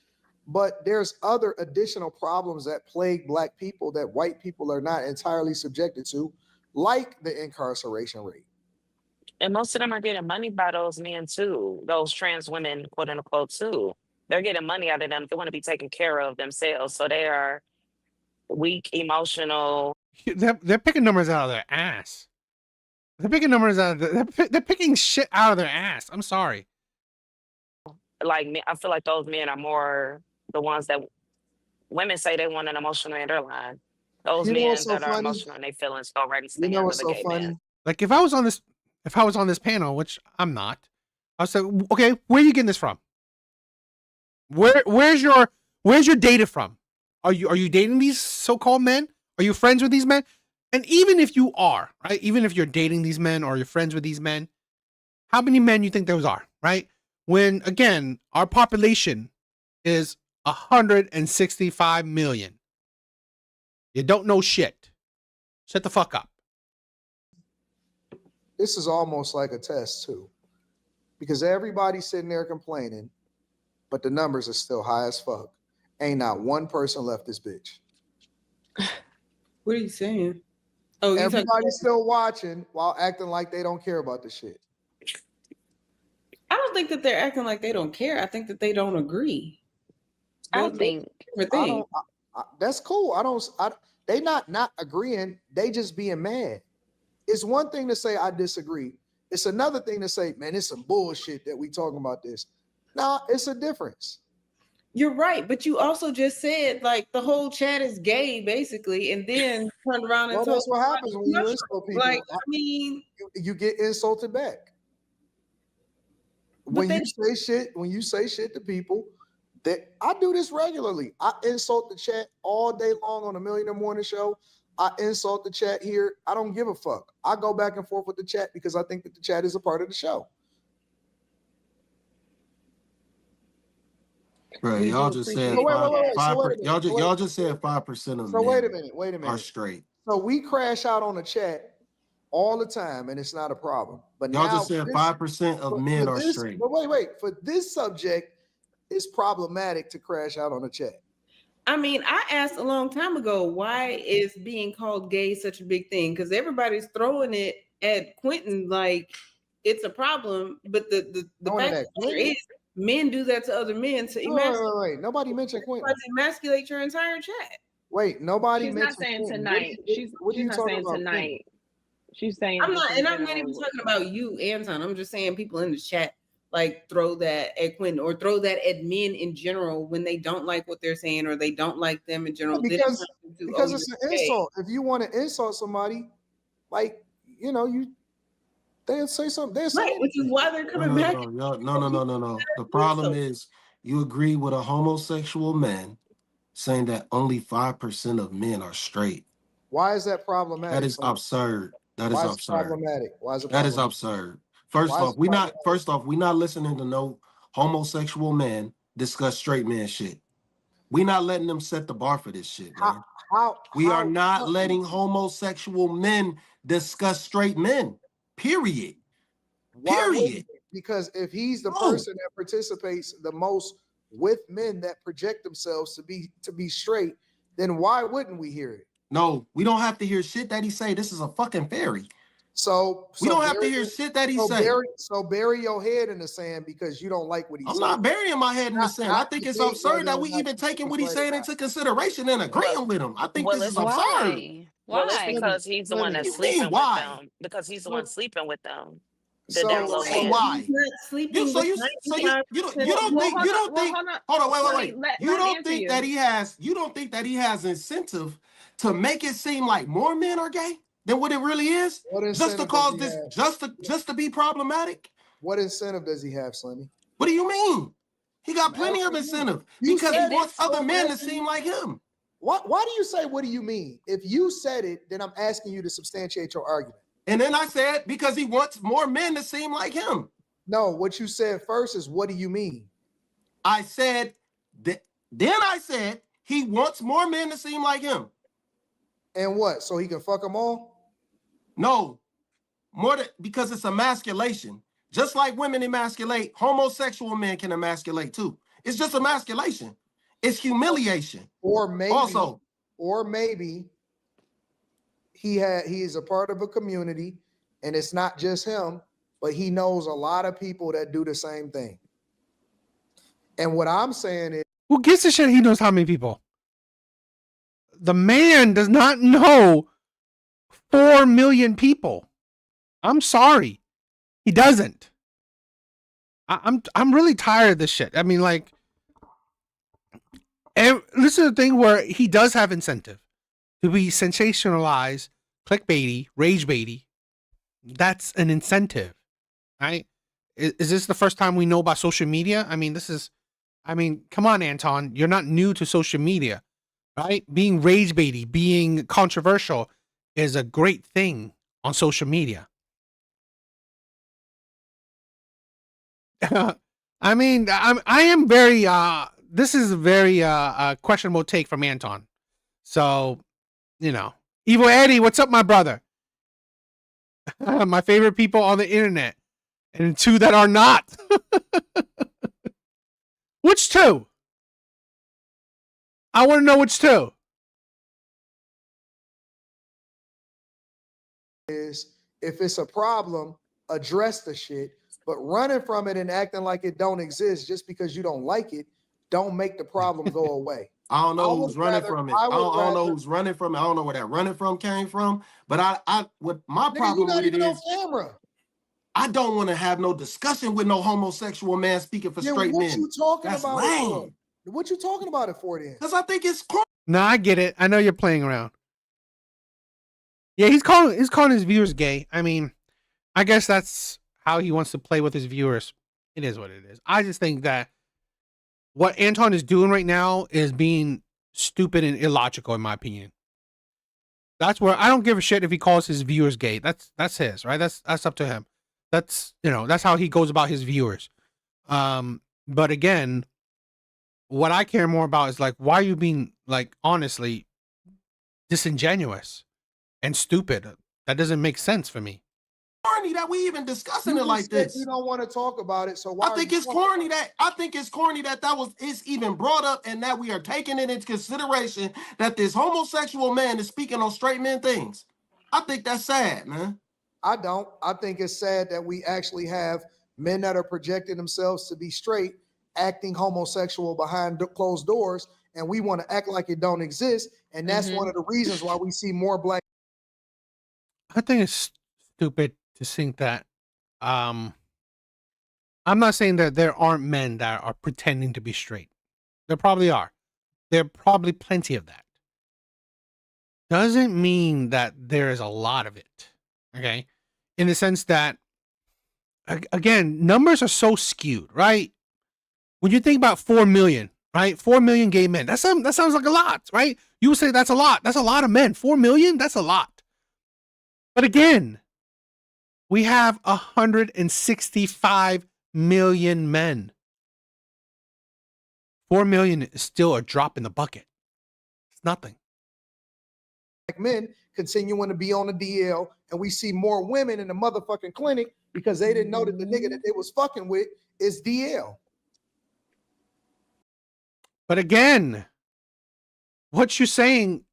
But there's other additional problems that plague black people that white people are not entirely subjected to, like the incarceration rate. And most of them are getting money by those men too. Those trans women, quote unquote, too. They're getting money out of them. They want to be taken care of themselves. So they are weak, emotional. They're picking numbers out of their ass. They're picking numbers out of they're picking shit out of their ass. I'm sorry. Like, I feel like those men are more the ones that women say they want an emotional in their line. Those men that are emotional and they feelings go right and stand with a gay man. Like if I was on this panel, which I'm not, I would say, okay, where are you getting this from? Where's your data from? Are you dating these so-called men? Are you friends with these men? And even if you are, right? Even if you're dating these men or you're friends with these men, how many men you think those are, right? When again, our population is 165 million. You don't know shit. Shut the fuck up. This is almost like a test too, because everybody's sitting there complaining, but the numbers are still high as fuck. Ain't not one person left this bitch. What are you saying? Oh, everybody's still watching while acting like they don't care about the shit. I don't think that they're acting like they don't care. I think that they don't agree. I think that's cool. They not agreeing. They just being mad. It's one thing to say I disagree. It's another thing to say, man, it's some bullshit that we talking about this. Nah, it's a difference. You're right, but you also just said like the whole chat is gay, basically, and then turned around and told that's what happens when you insult people. Like, I mean, you get insulted back. When you say shit to people, that I do this regularly. I insult the chat all day long on a Millionaire Morning Show. I insult the chat here. I don't give a fuck. I go back and forth with the chat because I think that the chat is a part of the show. Right, We y'all do just appreciate said So wait, wait, the wait, chat. wait. So wait a minute. y'all just said 5% of So wait a men minute. Wait a are minute. straight. So we crash out on the chat all the time, and it's not a problem. But Y'all now just said 5% of men are straight. but wait. For this subject, it's problematic to crash out on the chat. I mean, I asked a long time ago, why is being called gay such a big thing? Because everybody's throwing it at Quentin like it's a problem. But the fact of the matter is, men do that to other men to emasculate. Wait. Nobody mentioned Quentin. Emasculate your entire chat. Wait, nobody She's mentioned not saying Quentin. tonight. She's not saying tonight. She's saying I'm just not, in and I'm not general. even talking about you, Anton. I'm just saying people in the chat like throw that at Quentin or throw that at men in general when they don't like what they're saying or they don't like them in general. Because it's an insult. If you want to insult somebody, like they'll say something. They'll say right, which is why they're coming back. No. The problem is you agree with a homosexual man saying that only 5% of men are straight. Why is that problematic? That is absurd. That is absurd. Problematic? Why is it that is absurd. First off, we not listening to no homosexual man discuss straight man shit. We not letting them set the bar for this shit, man. We are not letting homosexual men discuss straight men. Period. Period. Because if he's the person that participates the most with men that project themselves to be straight, then why wouldn't we hear it? No, we don't have to hear shit that he say. This is a fucking fairy. So we don't have to hear shit that he say. Bury your head in the sand because you don't like what he said. I'm not burying my head in the sand. I think it's absurd that we even taking what he's saying into consideration and agreeing with him. I think this is absurd. Why? Well, it's because he's the one that's sleeping with them. Because he's the one sleeping with them. So why? You don't think hold on, wait. You don't think that he has incentive to make it seem like more men are gay than what it really is? Just to cause this just to be problematic? What incentive does he have, Slimmy? What do you mean? He got plenty of incentive because he wants other men to seem like him. Why do you say what do you mean? If you said it, then I'm asking you to substantiate your argument. And then I said, because he wants more men to seem like him. No, what you said first is, what do you mean? I said, then I said, he wants more men to seem like him. And what? So he can fuck them all? No, because it's emasculation. Just like women emasculate, homosexual men can emasculate too. It's just emasculation. It's humiliation. Or maybe he is a part of a community, and it's not just him, but he knows a lot of people that do the same thing. And what I'm saying is, who gives a shit? He knows how many people. The man does not know 4 million people. I'm sorry, he doesn't. I'm really tired of this shit. I mean, like, this is the thing where he does have incentive to be sensationalized, clickbaity, rage baity. That's an incentive, right? Is this the first time we know about social media? I mean, come on, Anton. You're not new to social media, right? Being rage baity, being controversial is a great thing on social media. I mean, I am very, this is a very questionable take from Anton. So, Evil Eddie, what's up, my brother? My favorite people on the internet, and 2 that are not. Which 2? I want to know which 2. Is if it's a problem, address the shit. But running from it and acting like it don't exist just because you don't like it, don't make the problem go away. I don't know who's running from it. I don't know who's running from it. I don't know where that running from came from. But what my problem with it is, I don't want to have no discussion with no homosexual man speaking for straight men. What you talking That's about? lame. What you talking about it for then? Because I think it's No, I get it. I know you're playing around. Yeah, he's calling his viewers gay. I mean, I guess that's how he wants to play with his viewers. It is what it is. I just think that what Anton is doing right now is being stupid and illogical, in my opinion. That's where I don't give a shit if he calls his viewers gay. That's his, right? That's up to him. That's how he goes about his viewers. But again, what I care more about is like, why are you being like honestly disingenuous and stupid? That doesn't make sense for me. Corny that we even discussing it like this. You don't want to talk about it, so why? I think it's corny that it's even brought up, and that we are taking it into consideration that this homosexual man is speaking on straight men things. I think that's sad, man. I don't. I think it's sad that we actually have men that are projecting themselves to be straight, acting homosexual behind closed doors, and we want to act like it don't exist. And that's one of the reasons why we see more black. I think it's stupid to think that. I'm not saying that there aren't men that are pretending to be straight. There probably are. There are probably plenty of that. Doesn't mean that there is a lot of it. Okay, in the sense that, again, numbers are so skewed, right? When you think about 4 million, right? 4 million gay men. That sounds like a lot, right? You would say that's a lot. That's a lot of men. 4 million? That's a lot. But again, we have 165 million men. 4 million is still a drop in the bucket. It's nothing. Men continuing to be on the DL, and we see more women in the motherfucking clinic because they didn't know that the nigga that they was fucking with is DL. But again, what you're saying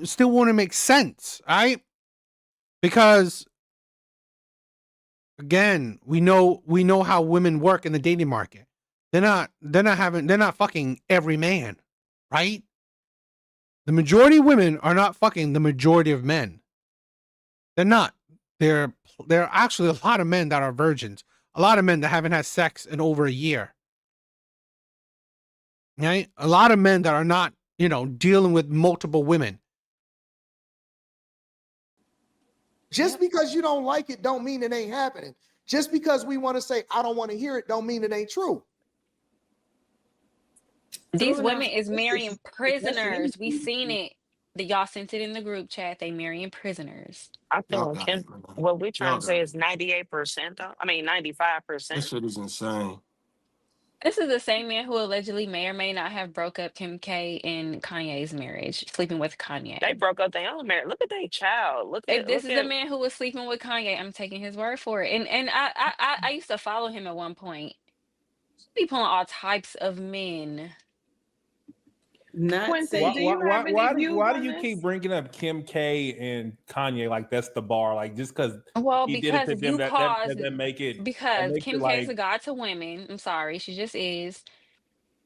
still wouldn't make sense, right? Because again, we know how women work in the dating market. They're not fucking every man, right? The majority of women are not fucking the majority of men. They're not. There are actually a lot of men that are virgins. A lot of men that haven't had sex in over a year. Right? A lot of men that are not, dealing with multiple women. Just because you don't like it don't mean it ain't happening. Just because we want to say I don't want to hear it don't mean it ain't true. These women is marrying prisoners. We seen it. Y'all sent it in the group chat. They marrying prisoners. I think what we're trying to say is 98% though. I mean 95%. That shit is insane. This is the same man who allegedly may or may not have broke up Kim K and Kanye's marriage, sleeping with Kanye. They broke up their own marriage. Look at their child. If this is the man who was sleeping with Kanye, I'm taking his word for it. And I used to follow him at one point. He be pulling all types of men. Not Quincy, why do you keep bringing up Kim K and Kanye like that's the bar? Like just because he did it to them, that doesn't make it. Because Kim K is a god to women. I'm sorry, she just is.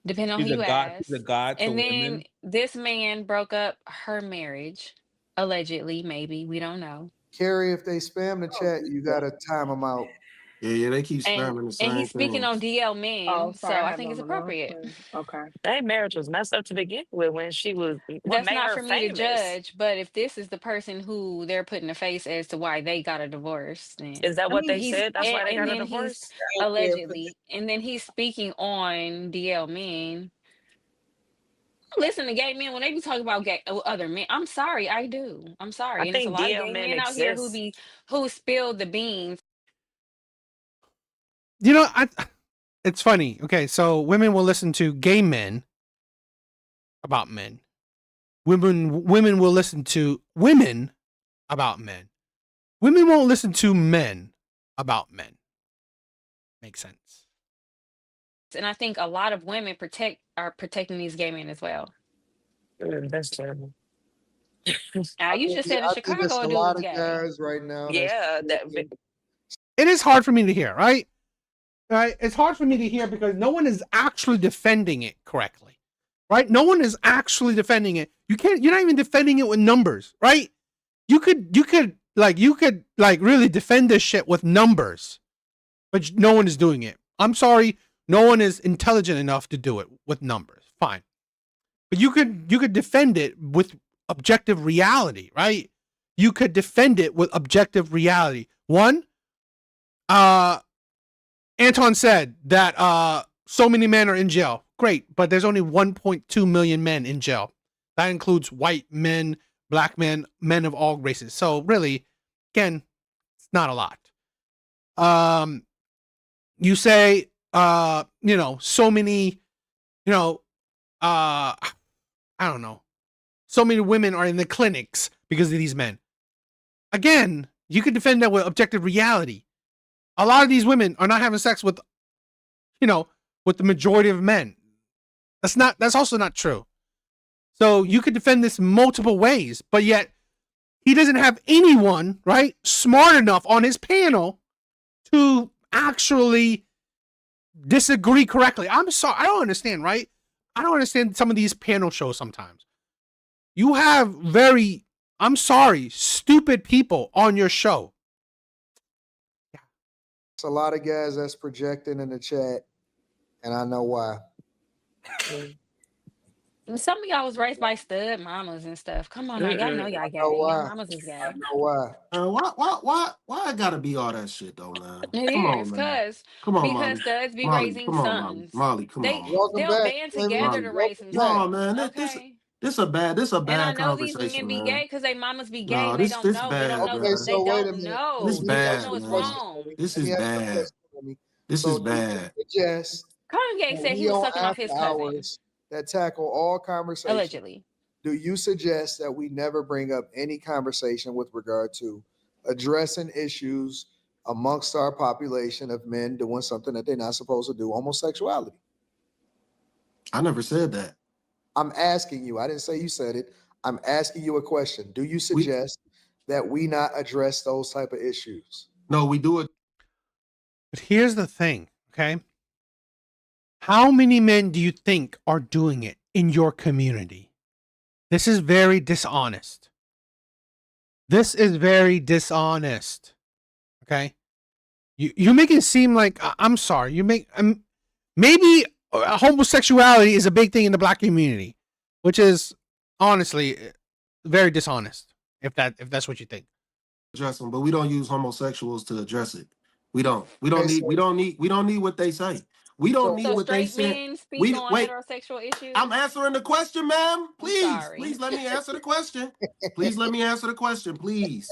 Depending on who you ask. She's a god to and then women. This man broke up her marriage, allegedly. Maybe we don't know. Carrie, if they spam the chat, you gotta time them out. Yeah, they keep spamming the same And he's speaking on DL men, so I think it's appropriate. Okay. Their marriage was messed up to begin with when she was. That's not for me to judge, but if this is the person who they're putting a face as to why they got a divorce, then is that what they said? That's why they got a divorce? Allegedly. And then he's speaking on DL men. Listen to gay men when they be talking about other men. I'm sorry, I do. I'm sorry. And there's a lot of gay men out here who spilled the beans. It's funny. Okay, so women will listen to gay men about men. Women will listen to women about men. Women won't listen to men about men. Makes sense. And I think a lot of women are protecting these gay men as well. That's terrible. You just said in Chicago, a lot of guys right now. Yeah, it is hard for me to hear, right? Right? It's hard for me to hear because no one is actually defending it correctly, right? No one is actually defending it. You're not even defending it with numbers, right? You could really defend this shit with numbers, but no one is doing it. I'm sorry, no one is intelligent enough to do it with numbers. Fine, but you could defend it with objective reality, right? You could defend it with objective reality. One, Anton said that so many men are in jail. Great, but there's only 1.2 million men in jail. That includes white men, black men, men of all races. So really, again, it's not a lot. You say, so many, I don't know, so many women are in the clinics because of these men. Again, you could defend that with objective reality. A lot of these women are not having sex with, with the majority of men. That's also not true. So you could defend this multiple ways, but yet he doesn't have anyone, right, smart enough on his panel to actually disagree correctly. I'm sorry. I don't understand, right? I don't understand some of these panel shows sometimes. You have very, I'm sorry, stupid people on your show. It's a lot of guys that's projecting in the chat, and I know why. Some of y'all was raised by stud mamas and stuff. Come on now, y'all know y'all gay. Your mamas is I gay. know why. Why I gotta be all that shit though, man? It Come is, on, man. cause Come on, because Molly. studs be Molly, raising come on, Molly. sons. Molly, come on. Welcome They'll back, band Slimmy. together to raise some No, sons. man. Okay. This a bad And I know these conversation, men be man. gay because they mamas be gay No, and they this don't know. They don't bad, know. Okay, man. They so wait a don't minute. know. This Let me They bad, don't know it's man. wrong. This Let me is ask you a bad. question, Slimmy. This So is do you bad. suggest Kanye that said he we was on sucking off after his cousin. hours that tackle all conversations? Allegedly. Do you suggest that we never bring up any conversation with regard to addressing issues amongst our population of men doing something that they're not supposed to do, homosexuality? I never said that. I'm asking you. I didn't say you said it. I'm asking you a question. Do you suggest that we not address those type of issues? No, we do it. But here's the thing, okay? How many men do you think are doing it in your community? This is very dishonest. This is very dishonest. Okay? You make it seem like, I'm sorry, you make maybe homosexuality is a big thing in the black community, which is honestly very dishonest. If that's what you think. Address them, but we don't use homosexuals to address it. We don't need what they say. We don't need So what they straight say. men speak on heterosexual issues? I'm answering the question, ma'am. Please, sorry. please let me answer the question. Please let me answer the question. Please.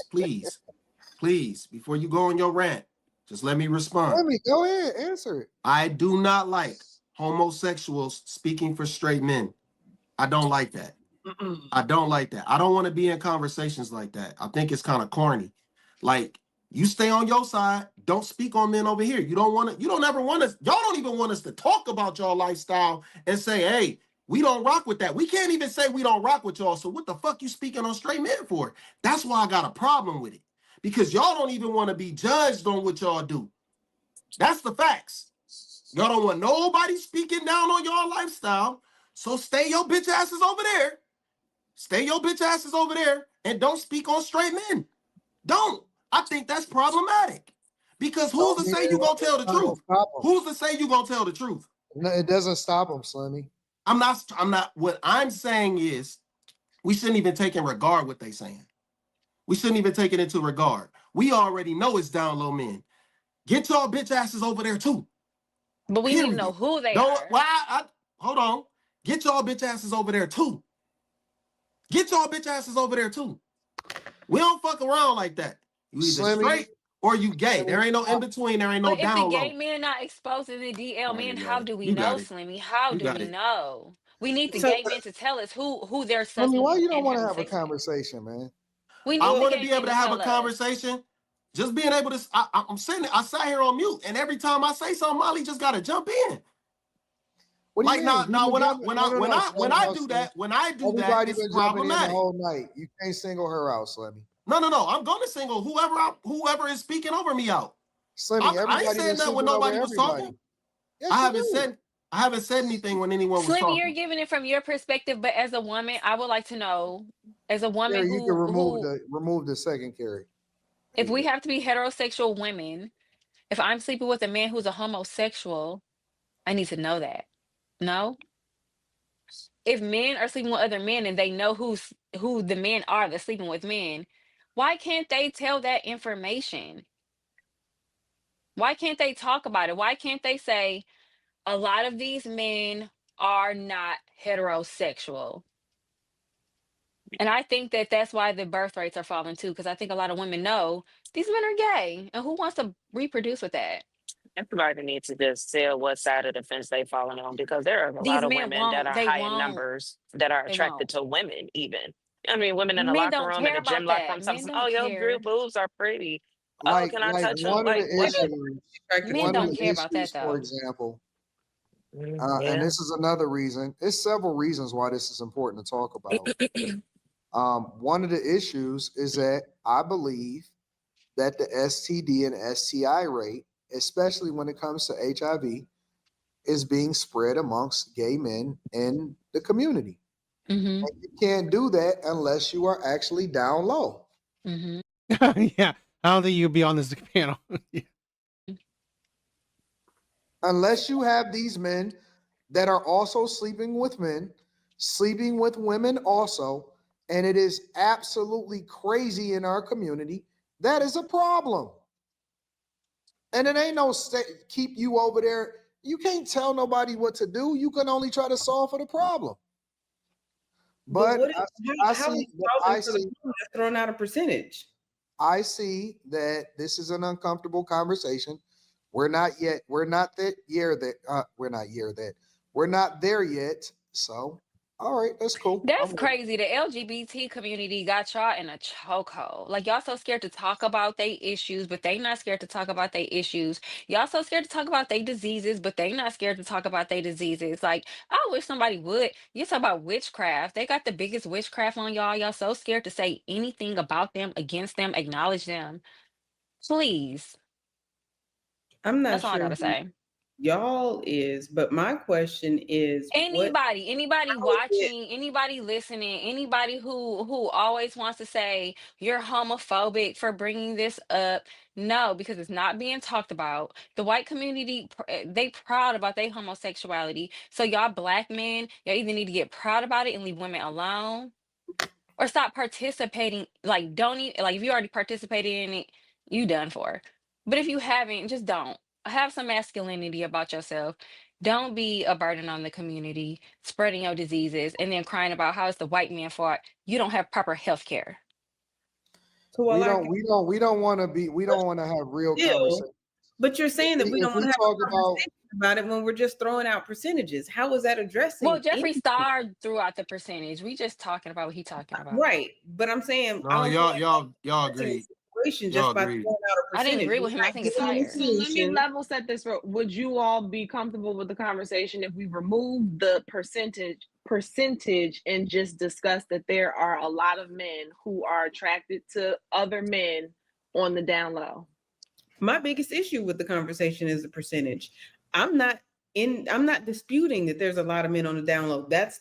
Before you go on your rant, just let me respond. Let me go ahead, answer it. I do not like homosexuals speaking for straight men. I don't like that. I don't like that. I don't want to be in conversations like that. I think it's kind of corny. Like, you stay on your side. Don't speak on men over here. You don't ever want us. Y'all don't even want us to talk about y'all lifestyle and say, hey, we don't rock with that. We can't even say we don't rock with y'all. So what the fuck you speaking on straight men for? That's why I got a problem with it. Because y'all don't even want to be judged on what y'all do. That's the facts. Y'all don't want nobody speaking down on y'all lifestyle. So stay your bitch asses over there. Stay your bitch asses over there and don't speak on straight men. Don't. I think that's problematic. Because who's to say you gonna tell the truth? Who's to say you gonna tell the truth? No, it doesn't stop them, Slimmy. I'm not. What I'm saying is we shouldn't even take in regard what they saying. We shouldn't even take it into regard. We already know it's down low men. Get y'all bitch asses over there too. But we need to know who they are. Hold on. Get y'all bitch asses over there too. Get y'all bitch asses over there too. We don't fuck around like that. You either straight or you gay. There ain't no in between. There ain't no down low. But if the gay men not exposing the DL men, how do we know, Slimmy? How do we know? We need the gay men to tell us who they're sucking. Slimmy, why you don't want to have a conversation, man? I want to be able to have a conversation. Just being able to. I'm sitting. I sat here on mute, and every time I say something, Molly just gotta jump in. What do you mean? Now when I do that, it's problematic. The whole night. You can't single her out, Slimmy. No. I'm gonna single whoever is speaking over me out. Slimmy, I ain't saying that when nobody was talking. Yes, I haven't said anything when anyone was talking. Slimmy, you're giving it from your perspective, but as a woman, I would like to know, as a woman Carrie, you can remove the second, Carrie. If we have to be heterosexual women, if I'm sleeping with a man who's a homosexual, I need to know that. No? If men are sleeping with other men and they know who the men are that's sleeping with men, why can't they tell that information? Why can't they talk about it? Why can't they say a lot of these men are not heterosexual? And I think that that's why the birth rates are falling too, because I think a lot of women know these men are gay, and who wants to reproduce with that? Everybody needs to just tell what side of the fence they falling on, because there are a These lot of men women that won't. are They high in won't. numbers that are They attracted won't. to women even. I mean, women in the Men locker don't room, in care the gym about locker that. room, Men something, oh, don't your care. boobs are pretty. Oh, Like can I touch them? one of Like, the what? issues, Men one of don't the care about that issues, for though. example, and Yeah. this is another reason. There's several reasons why this is important to talk about. One of the issues is that I believe that the STD and STI rate, especially when it comes to HIV, is being spread amongst gay men in the community. Mm-hmm. And you can't do that unless you are actually down low. Mm-hmm. Yeah, I don't think you'd be on this panel. Yeah. Unless you have these men that are also sleeping with men, sleeping with women also, and it is absolutely crazy in our community, that is a problem. And it ain't no keep you over there. You can't tell nobody what to do. You can only try to solve for the problem. But how throwing out a percentage. I see that this is an uncomfortable conversation. We're not there yet. So, all right, that's cool. That's crazy. The LGBT community got y'all in a chokehold. Like y'all so scared to talk about their issues, but they not scared to talk about their issues. Y'all so scared to talk about their diseases, but they not scared to talk about their diseases. Like I wish somebody would. You talk about witchcraft. They got the biggest witchcraft on y'all. Y'all so scared to say anything about them, against them, acknowledge them. Please. I'm not That's all I sure gotta say. y'all is, but my question is Anybody watching, anybody listening, anybody who always wants to say you're homophobic for bringing this up. No, because it's not being talked about. The white community, they proud about their homosexuality. So y'all black men, y'all either need to get proud about it and leave women alone, or stop participating. Like don't even, like if you already participated in it, you done for. But if you haven't, just don't. Have some masculinity about yourself. Don't be a burden on the community, spreading your diseases and then crying about how it's the white man's fault you don't have proper health care. So we don't want to have real conversations. But you're saying that we don't want to have a conversation about it when we're just throwing out percentages. How is that addressing? Well, Jeffree Star threw out the percentage. We just talking about what he's talking about. Right. But I'm saying y'all agree. Just by throwing out a percentage. I didn't agree with him. I think it's higher. So let me level set this. Would you all be comfortable with the conversation if we remove the percentage and just discuss that there are a lot of men who are attracted to other men on the down low? My biggest issue with the conversation is the percentage. I'm not disputing that there's a lot of men on the down low. That's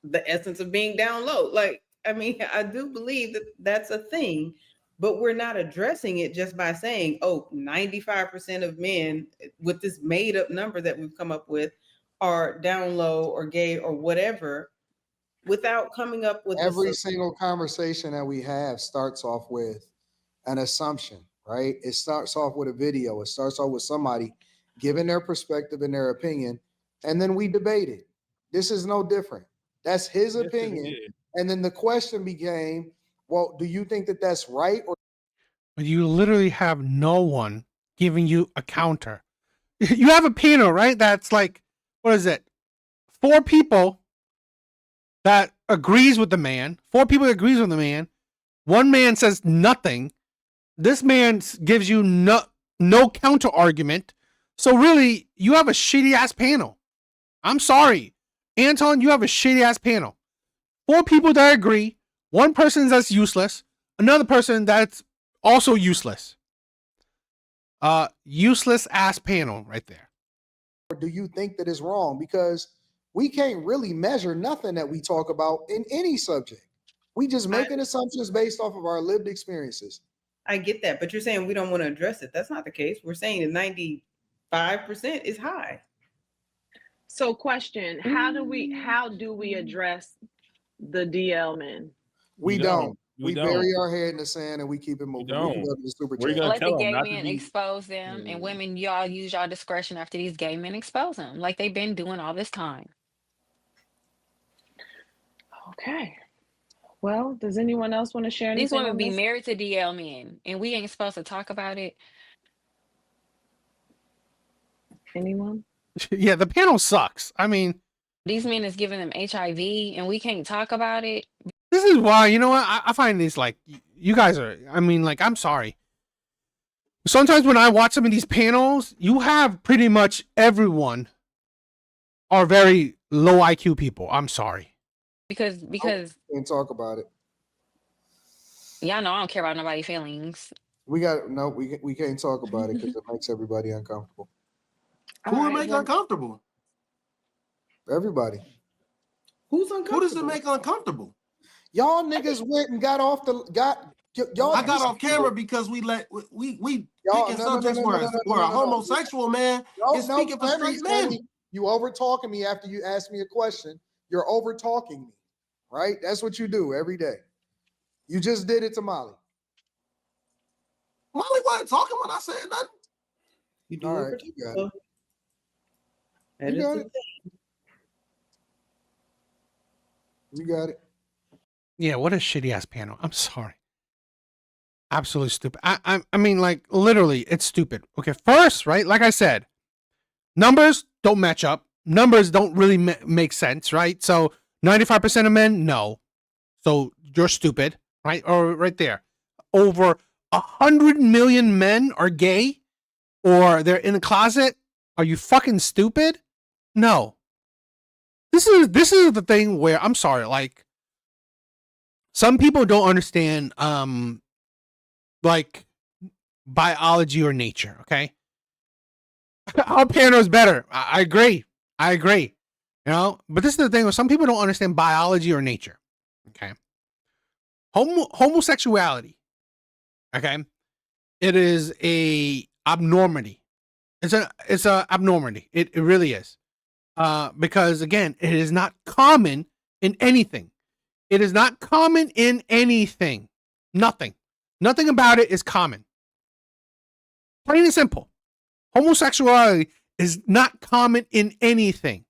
the essence of being down low. Like, I mean, I do believe that that's a thing, but we're not addressing it just by saying, oh, 95% of men with this made up number that we've come up with are down low or gay or whatever, without coming up with every single conversation that we have starts off with an assumption, right? It starts off with a video. It starts off with somebody giving their perspective and their opinion, and then we debate it. This is no different. That's his opinion. And then the question became, well, do you think that that's right? Or but you literally have no one giving you a counter. You have a panel, right? That's like, what is it? 4 people that agrees with the man. 4 people that agrees with the man. 1 man says nothing. This man gives you no counter argument. So really, you have a shitty ass panel. I'm sorry. Anton, you have a shitty ass panel. 4 people that agree, 1 person that's useless, another person that's also useless. Useless ass panel right there. Or do you think that is wrong? Because we can't really measure nothing that we talk about in any subject. We just making assumptions based off of our lived experiences. I get that, but you're saying we don't want to address it. That's not the case. We're saying that 95% is high. So question, how do we address the DL men? We don't. We bury our head in the sand and we keep it moving. We can go to the super chat. Let the gay men expose them, and women, y'all use y'all discretion after these gay men expose them, like they've been doing all this time. Okay. Well, does anyone else want to share anything? These women be married to DL men, and we ain't supposed to talk about it. Anyone? Yeah, the panel sucks. I mean, these men is giving them HIV and we can't talk about it. This is why, you know what? I find these like, you guys are, I mean, like, I'm sorry. Sometimes when I watch some of these panels, you have pretty much everyone are very low IQ people. I'm sorry. Because can't talk about it. Y'all know I don't care about nobody's feelings. We can't talk about it because it makes everybody uncomfortable. Who would make uncomfortable? Everybody. Who's uncomfortable? Who does it make uncomfortable? Y'all niggas went and got off the y'all. I got off camera because we picking subjects where a homosexual man is speaking for straight men. You over talking me after you asked me a question. You're over talking me, right? That's what you do every day. You just did it to Molly. Molly wasn't talking when I said nothing. You do All it right, for you got it. That You is got the it. thing. You got it. Yeah, what a shitty ass panel. I'm sorry. Absolutely stupid. I mean, like, literally, it's stupid. Okay, first, right? Like I said, numbers don't match up. Numbers don't really make sense, right? So 95% of men, no. So you're stupid, right? Or right there. Over 100 million men are gay or they're in the closet. Are you fucking stupid? No. This is the thing where, I'm sorry, like, some people don't understand like biology or nature, okay? Our panel is better. I agree. You know, but this is the thing where some people don't understand biology or nature. Okay. Homosexuality. Okay. It is a abnormality. It's a abnormality. It really is. Because again, it is not common in anything. It is not common in anything. Nothing about it is common. Plain and simple. Homosexuality is not common in anything.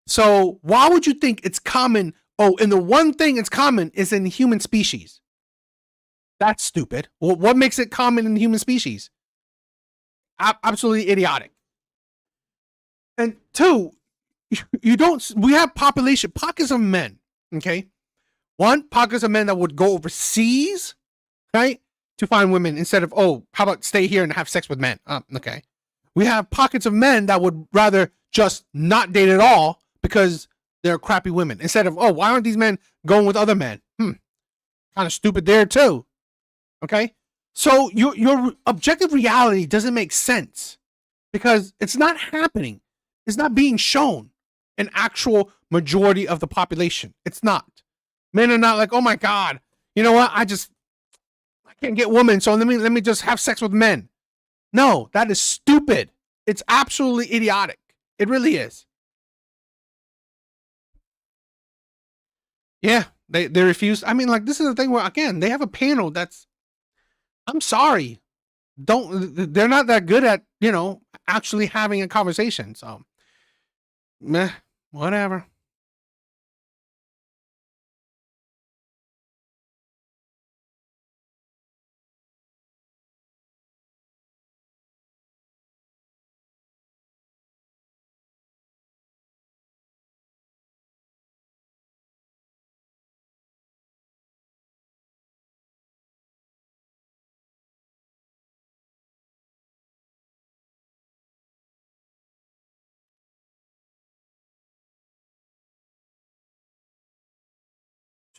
So why would you think it's common? Oh, and the one thing it's common is in human species. That's stupid. Well, what makes it common in human species? Absolutely idiotic. And two, we have pockets of men, okay? One, pockets of men that would go overseas, right? To find women instead of, oh, how about stay here and have sex with men? Okay. We have pockets of men that would rather just not date at all because they're crappy women. Instead of, oh, why aren't these men going with other men? Kind of stupid there too. Okay? So your objective reality doesn't make sense because it's not happening. It's not being shown an actual majority of the population. It's not. Men are not like, oh my God, you know what? I can't get women, so let me just have sex with men. No, that is stupid. It's absolutely idiotic. It really is. Yeah, they refuse. I mean, like, this is the thing where, again, they have a panel that's, I'm sorry, they're not that good at, you know, actually having a conversation. So, meh, whatever.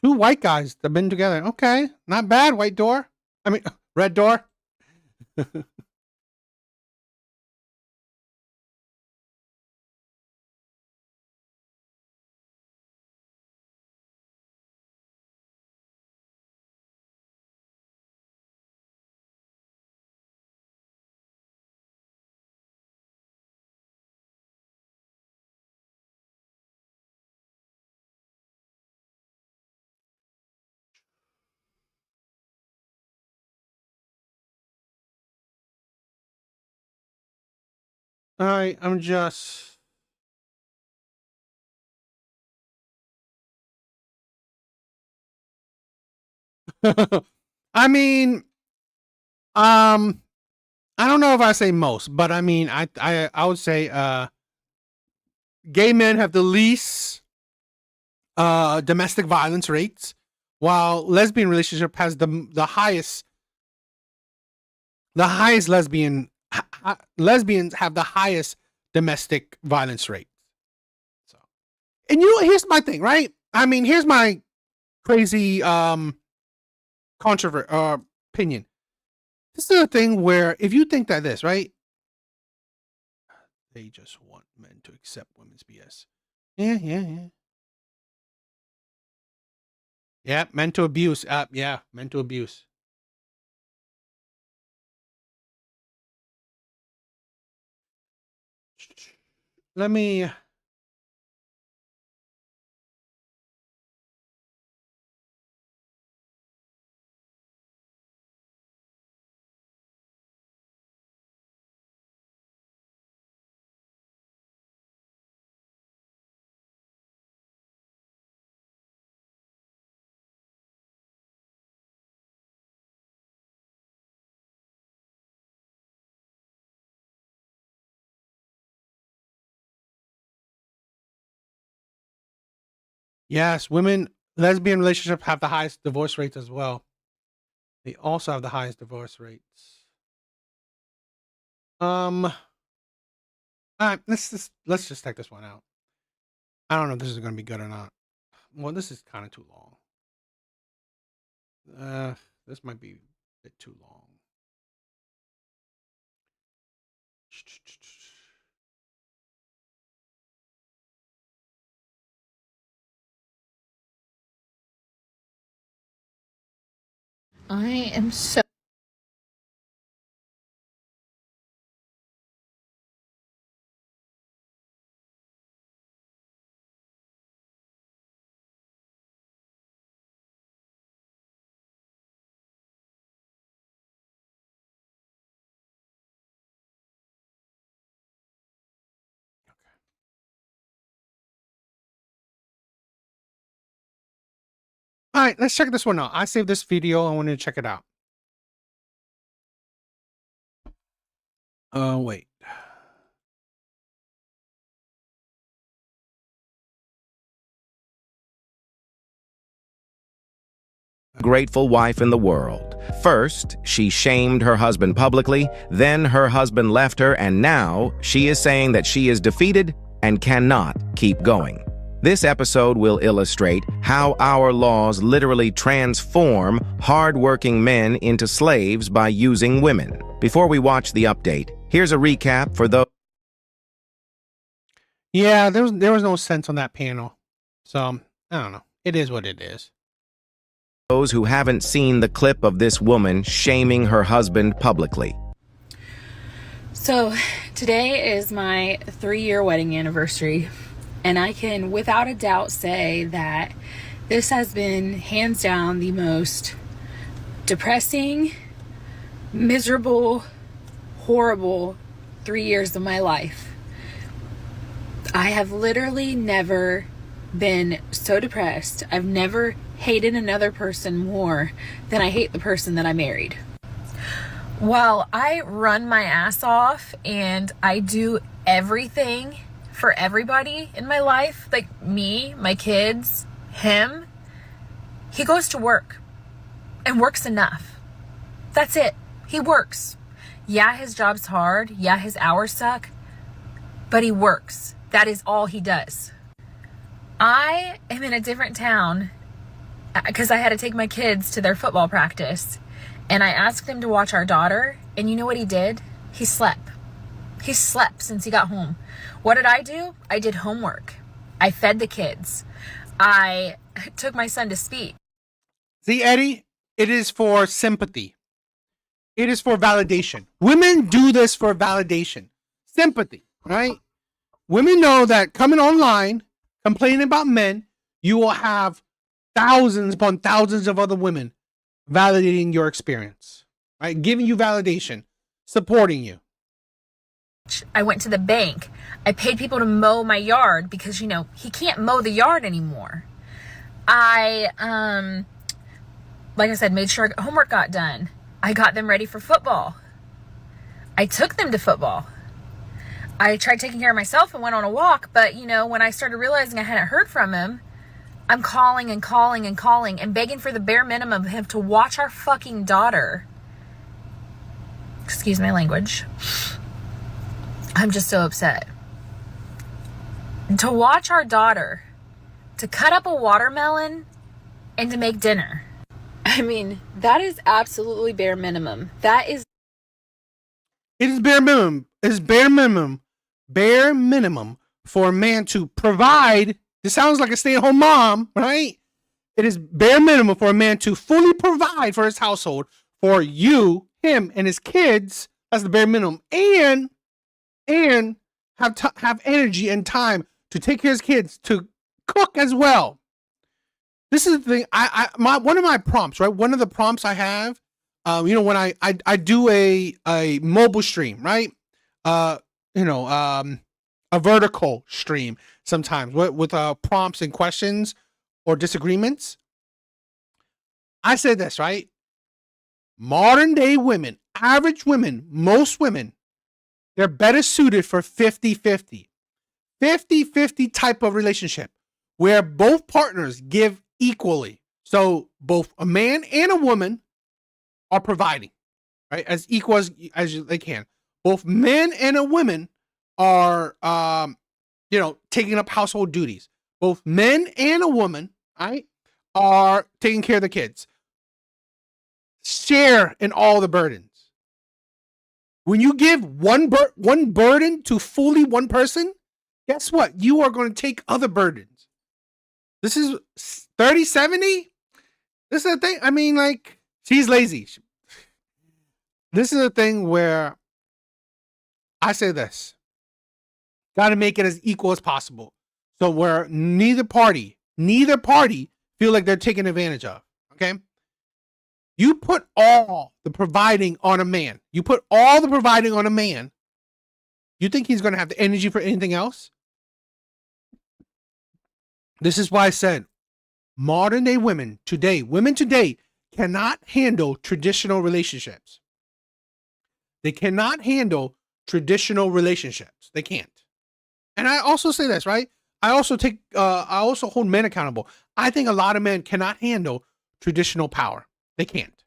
Two white guys that have been together. Okay, not bad. White door. I mean, red door. All right, I'm just. I mean, I don't know if I say most, but I mean, I would say gay men have the least domestic violence rates, while lesbian relationship has the highest lesbians have the highest domestic violence rate. So, and here's my thing, right? I mean, here's my crazy opinion. This is a thing where if you think that this, right? They just want men to accept women's BS. Yeah. Yeah, mental abuse. Yeah, mental abuse. Let me. Yes, lesbian relationships have the highest divorce rates as well. They also have the highest divorce rates. All right, let's just take this one out. I don't know if this is going to be good or not. Well, this is kind of too long. This might be a bit too long. I am so All right, let's check this one out. I saved this video. I wanted to check it out. Wait. Grateful wife in the world. First, she shamed her husband publicly, then her husband left her, and now she is saying that she is defeated and cannot keep going. This episode will illustrate how our laws literally transform hard-working men into slaves by using women. Before we watch the update, here's a recap for those. Yeah, there was no sense on that panel. So, I don't know. It is what it is. Those who haven't seen the clip of this woman shaming her husband publicly. So today is my 3-year wedding anniversary, and I can without a doubt say that this has been hands down the most depressing, miserable, horrible 3 years of my life. I have literally never been so depressed. I've never hated another person more than I hate the person that I married. While I run my ass off and I do everything for everybody in my life, like me, my kids, him, he goes to work and works enough. That's it. He works. Yeah, his job's hard. Yeah, his hours suck, but he works. That is all he does. I am in a different town because I had to take my kids to their football practice, and I asked him to watch our daughter, and you know what he did? He slept. He slept since he got home. What did I do? I did homework. I fed the kids. I took my son to speak. See, Eddie, it is for sympathy. It is for validation. Women do this for validation. Sympathy, right? Women know that coming online, complaining about men, you will have thousands upon thousands of other women validating your experience, right? Giving you validation, supporting you. I went to the bank. I paid people to mow my yard because, you know, he can't mow the yard anymore. I, like I said, made sure homework got done. I got them ready for football. I took them to football. I tried taking care of myself and went on a walk, but you know, when I started realizing I hadn't heard from him, I'm calling and calling and calling and begging for the bare minimum of him to watch our fucking daughter. Excuse my language. I'm just so upset. To watch our daughter, to cut up a watermelon, and to make dinner. I mean, that is absolutely bare minimum. That is. It is bare minimum. It is bare minimum. Bare minimum for a man to provide. This sounds like a stay-at-home mom, right? It is bare minimum for a man to fully provide for his household, for you, him, and his kids. That's the bare minimum, and have energy and time to take care of his kids, to cook as well. This is the thing. One of my prompts, right? One of the prompts I have, when I do a mobile stream, right? A vertical stream sometimes with prompts and questions or disagreements. I said this, right? Modern day women, average women, most women, they're better suited for 50-50. 50-50 type of relationship where both partners give equally. So both a man and a woman are providing, right? As equal as they can. Both men and a woman are, taking up household duties. Both men and a woman, right, are taking care of the kids. Share in all the burdens. When you give one burden to fully one person, guess what? You are going to take other burdens. This is 30-70. This is the thing. I mean, like, she's lazy. This is a thing where I say this. Got to make it as equal as possible. So where neither party feel like they're taken advantage of. Okay? You put all the providing on a man. You think he's going to have the energy for anything else? This is why I said modern day women today cannot handle traditional relationships. They cannot handle traditional relationships. They can't. And I also say this, right? I also hold men accountable. I think a lot of men cannot handle traditional power. They can't.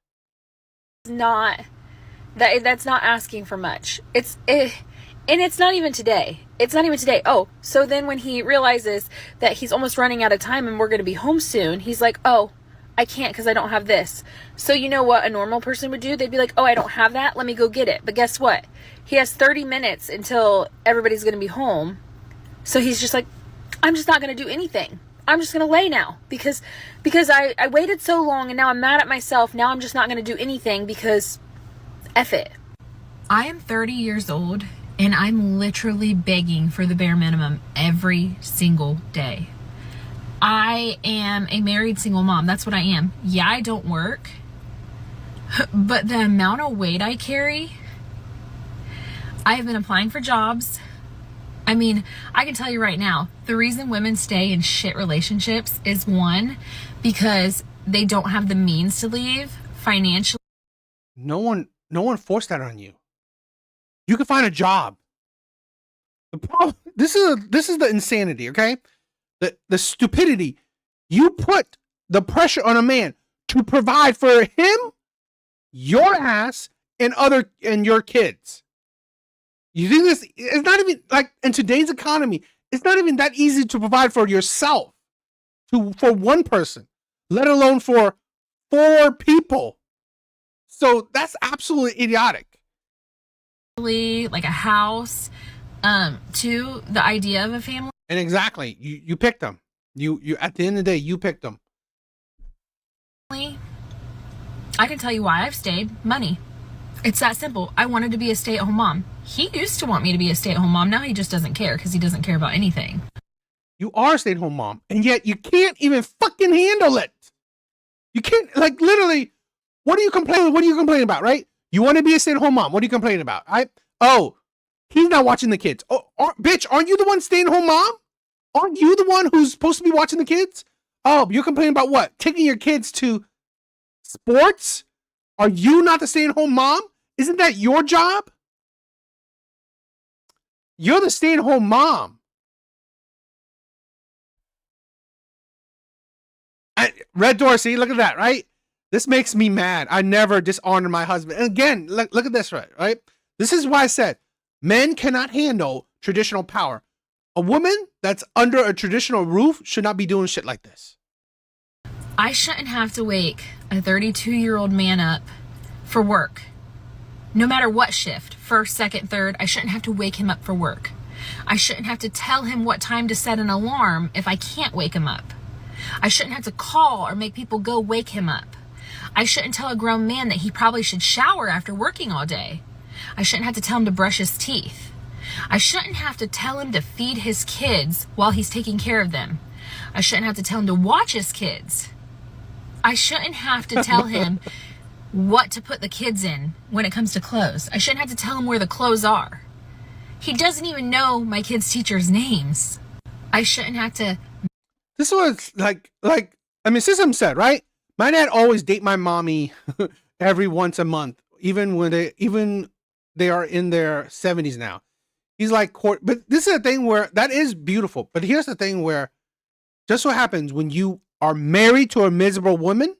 That's not asking for much. And it's not even today. Oh, so then when he realizes that he's almost running out of time and we're going to be home soon, he's like, oh, I can't because I don't have this. So you know what a normal person would do? They'd be like, oh, I don't have that. Let me go get it. But guess what? He has 30 minutes until everybody's going to be home. So he's just like, I'm just not going to do anything. I'm just going to lay now because I waited so long and now I'm mad at myself. Now I'm just not going to do anything because F it. I am 30 years old and I'm literally begging for the bare minimum every single day. I am a married single mom. That's what I am. Yeah, I don't work, but the amount of weight I carry, I have been applying for jobs. I mean, I can tell you right now, the reason women stay in shit relationships is one, because they don't have the means to leave financially. No one forced that on you. You can find a job. The problem, this is the insanity, okay? The stupidity. You put the pressure on a man to provide for him, your ass, and your kids. You think this? It's not even like in today's economy. It's not even that easy to provide for yourself, for one person, let alone for 4 people. So that's absolutely idiotic. Like a house, to the idea of a family. And exactly, you picked them. You at the end of the day, you picked them. I can tell you why I've stayed. Money. It's that simple. I wanted to be a stay-at-home mom. He used to want me to be a stay-at-home mom. Now he just doesn't care because he doesn't care about anything. You are a stay-at-home mom, and yet you can't even fucking handle it. You can't, like, literally, what are you complaining about, right? You want to be a stay-at-home mom. What are you complaining about? Oh, he's not watching the kids. Oh, bitch, aren't you the one stay-at-home mom? Aren't you the one who's supposed to be watching the kids? Oh, you're complaining about what? Taking your kids to sports? Are you not the stay-at-home mom? Isn't that your job? You're the stay-at-home mom. Red Dorsey, look at that, right? This makes me mad. I never dishonor my husband. And again, look at this, right? This is why I said men cannot handle traditional power. A woman that's under a traditional roof should not be doing shit like this. I shouldn't have to wake a 32-year-old man up for work. No matter what shift, first, second, third, I shouldn't have to wake him up for work. I shouldn't have to tell him what time to set an alarm if I can't wake him up. I shouldn't have to call or make people go wake him up. I shouldn't tell a grown man that he probably should shower after working all day. I shouldn't have to tell him to brush his teeth. I shouldn't have to tell him to feed his kids while he's taking care of them. I shouldn't have to tell him to watch his kids. I shouldn't have to tell him what to put the kids in when it comes to clothes. I shouldn't have to tell him where the clothes are. He doesn't even know my kids' teachers' names. I shouldn't have to. This was like, I mean, Sism said, right? My dad always date my mommy every once a month, even when they are in their 70s now. He's like, but this is a thing where that is beautiful. But here's the thing where just so happens when you are married to a miserable woman,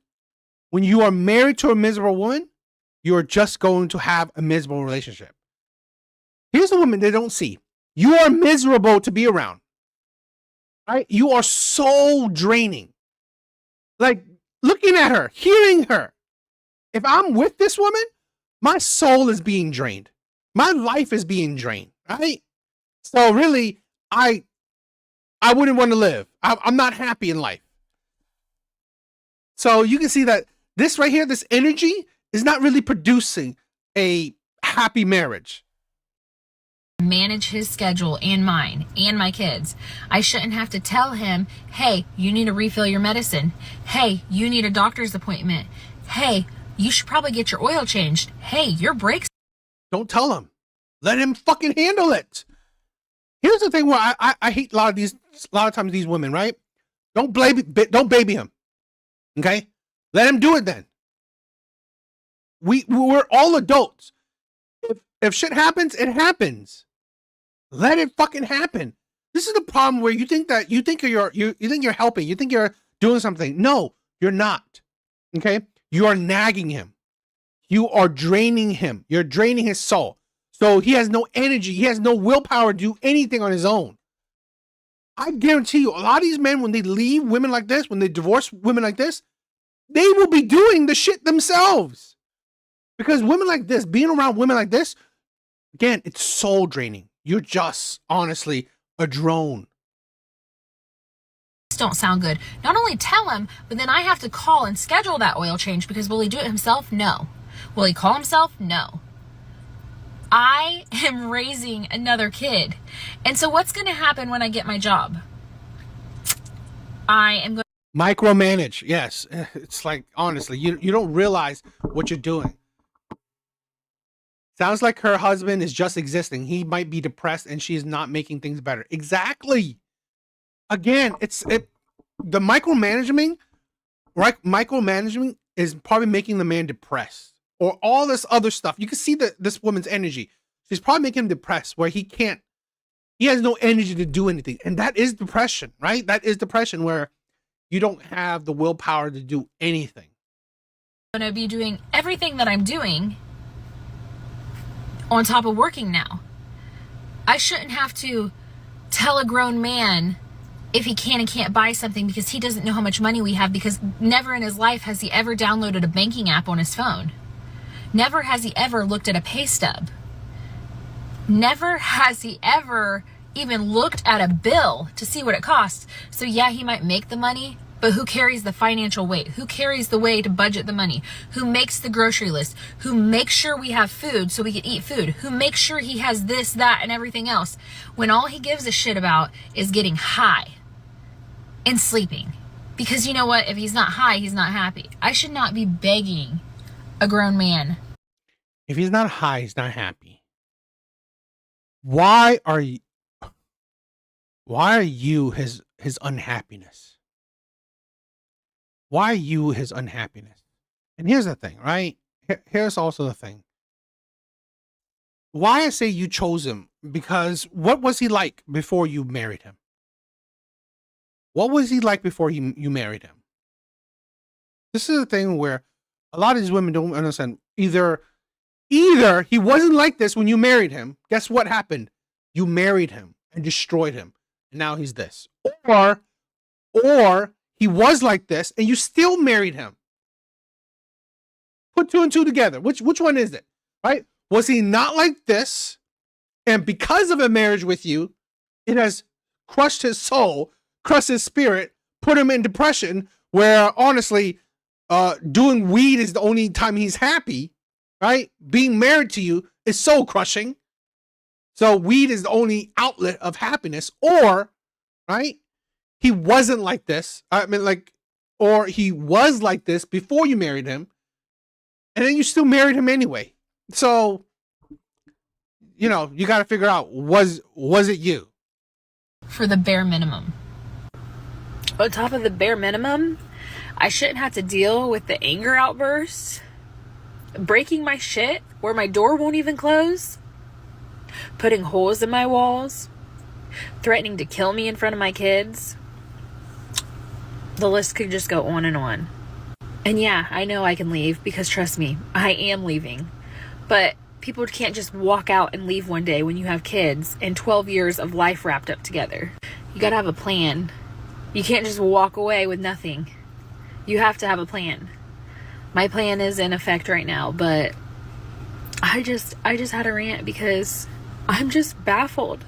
you are just going to have a miserable relationship. Here's the woman they don't see. You are miserable to be around. Right? You are so draining. Like looking at her, hearing her. If I'm with this woman, my soul is being drained. My life is being drained. Right? So really, I wouldn't want to live. I'm not happy in life. So you can see that this right here, this energy is not really producing a happy marriage. Manage his schedule and mine and my kids. I shouldn't have to tell him, hey, you need to refill your medicine. Hey, you need a doctor's appointment. Hey, you should probably get your oil changed. Hey, your brakes. Don't tell him. Let him fucking handle it. Here's the thing where I hate a lot of times these women, right? Don't baby him. Okay? Let him do it then. We're all adults. If shit happens, it happens. Let it fucking happen. This is the problem where you think you're helping, you think you're doing something. No, you're not. Okay? You are nagging him. You are draining him. You're draining his soul. So he has no energy. He has no willpower to do anything on his own. I guarantee you, a lot of these men, when they leave women like this, when they divorce women like this, they will be doing the shit themselves. Because women like this, being around women like this, again, it's soul draining. You're just, honestly, a drone. Don't sound good. Not only tell him, but then I have to call and schedule that oil change because will he do it himself? No. Will he call himself? No. I am raising another kid. And so what's going to happen when I get my job? I am going to micromanage. Yes. It's like, honestly, you don't realize what you're doing. Sounds like her husband is just existing. He might be depressed and she's not making things better. Exactly. Again, the micromanagement, right? Micromanagement is probably making the man depressed or all this other stuff. You can see this woman's energy. She's probably making him depressed where he has no energy to do anything. And that is depression, right? That is depression where you don't have the willpower to do anything. I'm going to be doing everything that I'm doing on top of working now. I shouldn't have to tell a grown man if he can and can't buy something because he doesn't know how much money we have, because never in his life has he ever downloaded a banking app on his phone. Never has he ever looked at a pay stub. Never has he ever even looked at a bill to see what it costs. So yeah, he might make the money, but who carries the financial weight? Who carries the way to budget the money? Who makes the grocery list? Who makes sure we have food so we can eat food? Who makes sure he has this, that, and everything else? When all he gives a shit about is getting high and sleeping. Because you know what? If he's not high, he's not happy. I should not be begging a grown man. If he's not high, he's not happy. Why are you his unhappiness? Why are you his unhappiness? And here's the thing, right? Here's also the thing. Why I say you chose him Because what was he like before you married him? What was he like before you married him? This is a thing where a lot of these women don't understand. Either he wasn't like this when you married him. Guess what happened? You married him and destroyed him. And now he's this. Or he was like this and you still married him. Put two and two together. Which one is it? Right? Was he not like this? And because of a marriage with you, it has crushed his soul, crushed his spirit, put him in depression, where honestly, doing weed is the only time he's happy, right? Being married to you is soul crushing. So weed is the only outlet of happiness. Or, right, he wasn't like this. Or he was like this before you married him, and then you still married him anyway. So, you got to figure out, was it you? For the bare minimum. On top of the bare minimum, I shouldn't have to deal with the anger outbursts, breaking my shit where my door won't even close, putting holes in my walls, threatening to kill me in front of my kids. The list could just go on and on. And yeah, I know I can leave, because trust me, I am leaving. But people can't just walk out and leave one day when you have kids and 12 years of life wrapped up together. You gotta have a plan. You can't just walk away with nothing. You have to have a plan. My plan is in effect right now, but I just had a rant because I'm just baffled.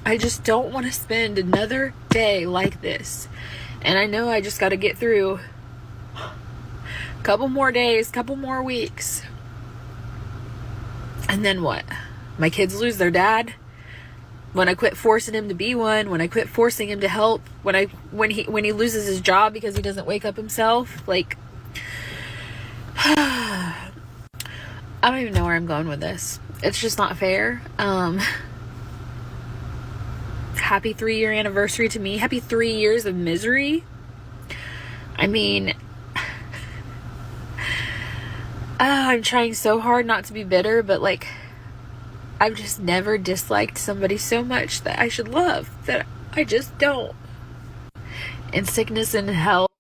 I just don't want to spend another day like this. And I know I just got to get through a couple more days, couple more weeks. And then what? My kids lose their dad? When I quit forcing him to be one, when I quit forcing him to help, when he loses his job because he doesn't wake up himself, like, I don't even know where I'm going with this. It's just not fair. Happy 3-year anniversary to me. Happy 3 years of misery. I mean, I'm trying so hard not to be bitter, but like, I've just never disliked somebody so much that I should love, that I just don't. In sickness and health.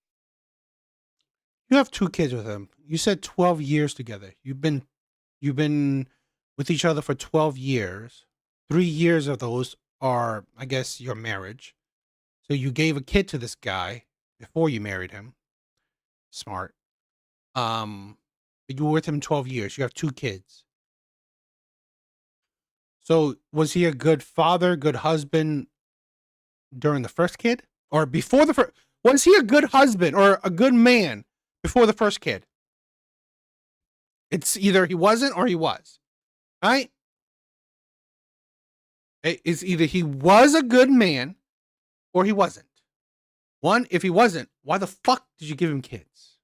You have 2 kids with him. You said 12 years together. You've been with each other for 12 years. 3 years of those are, I guess, your marriage. So you gave a kid to this guy before you married him. Smart. You were with him 12 years. You have 2 kids. So was he a good father, good husband during the first kid? Or before the first? Was he a good husband or a good man before the first kid? It's either he wasn't or he was. Right? It's either he was a good man or he wasn't. One, if he wasn't, why the fuck did you give him kids?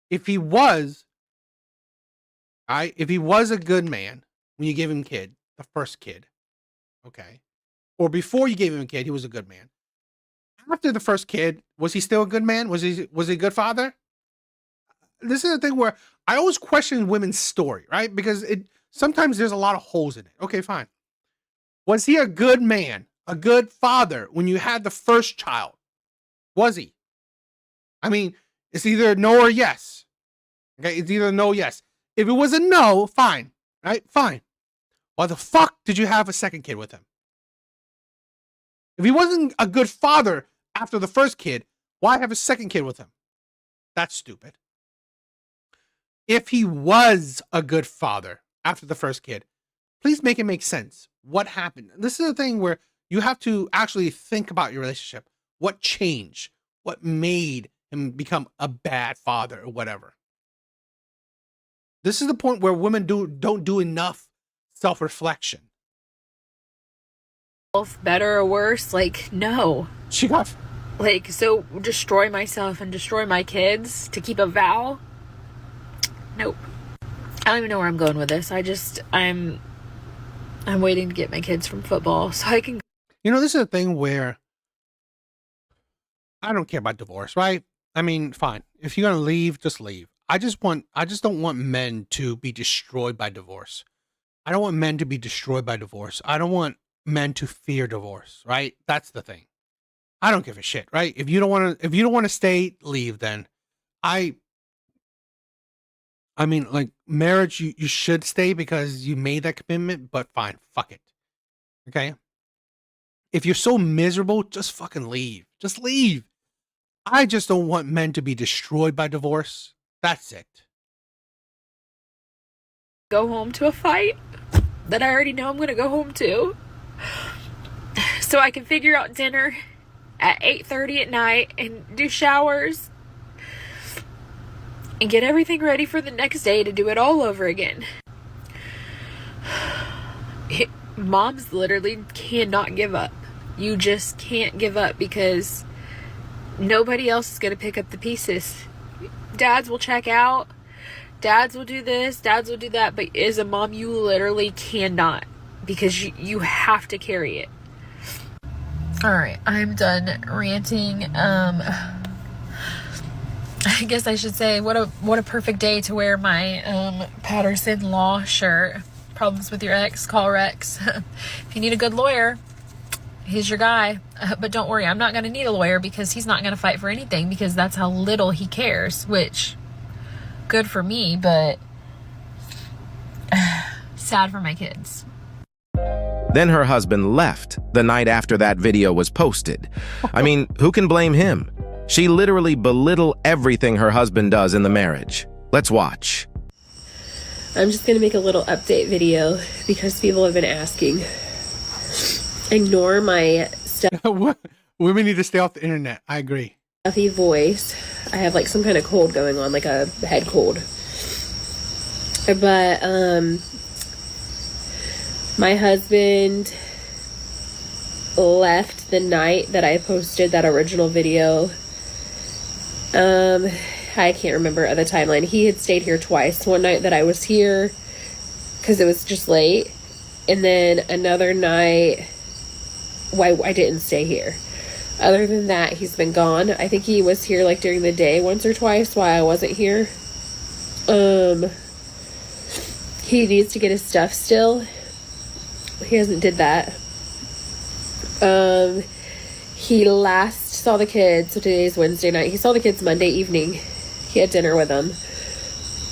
If he was, if he was a good man when you gave him kid, the first kid, okay, or before you gave him a kid, he was a good man. After the first kid, was he still a good man? Was he a good father? This is the thing where I always question women's story, right? Because sometimes there's a lot of holes in it. Okay, fine. Was he a good man, a good father when you had the first child? Was he? I mean, it's either no or yes. Okay, it's either no or yes. If it was a no, fine, right? Fine. Why the fuck did you have a second kid with him? If he wasn't a good father after the first kid, why have a second kid with him? That's stupid. If he was a good father after the first kid, please make it make sense. What happened? This is the thing where you have to actually think about your relationship. What changed? What made him become a bad father or whatever? This is the point where women don't do enough self-reflection. Better or worse? Like, no. She got... Like, so destroy myself and destroy my kids to keep a vow? Nope. I don't even know where I'm going with this. I'm waiting to get my kids from football so I can... This is a thing where I don't care about divorce, right? I mean, fine. If you're going to leave, just leave. I just don't want men to be destroyed by divorce. I don't want men to be destroyed by divorce. I don't want men to fear divorce, right? That's the thing. I don't give a shit, right? If you don't want to stay, leave then. I mean, like, marriage, you should stay because you made that commitment, but fine, fuck it. Okay? If you're so miserable, just fucking leave. Just leave. I just don't want men to be destroyed by divorce. That's it. Go home to a fight that I already know I'm going to go home to. So I can figure out dinner at 8:30 at night and do showers and get everything ready for the next day to do it all over again. Moms literally cannot give up. You just can't give up because nobody else is going to pick up the pieces. Dads will check out. Dads will do this. Dads will do that. But as a mom, you literally cannot because you have to carry it. All right, I'm done ranting. I guess I should say what a perfect day to wear my Patterson Law shirt. Problems with your ex, call Rex. If you need a good lawyer, he's your guy. But don't worry, I'm not going to need a lawyer because he's not going to fight for anything because that's how little he cares, which good for me, but sad for my kids. Then her husband left the night after that video was posted. I mean, who can blame him? She literally belittled everything her husband does in the marriage. Let's watch. I'm just going to make a little update video because people have been asking. Ignore my Women need to stay off the internet. I agree. Stuffy voice. I have like some kind of cold going on, like a head cold. But my husband left the night that I posted that original video. I can't remember the timeline. He had stayed here twice. One night that I was here because it was just late, and then another night why I didn't stay here. Other than that, he's been gone. I think he was here like during the day once or twice while I wasn't here. He needs to get his stuff still. He hasn't did that. He last saw the kids, so today's Wednesday night. He saw the kids Monday evening. He had dinner with them.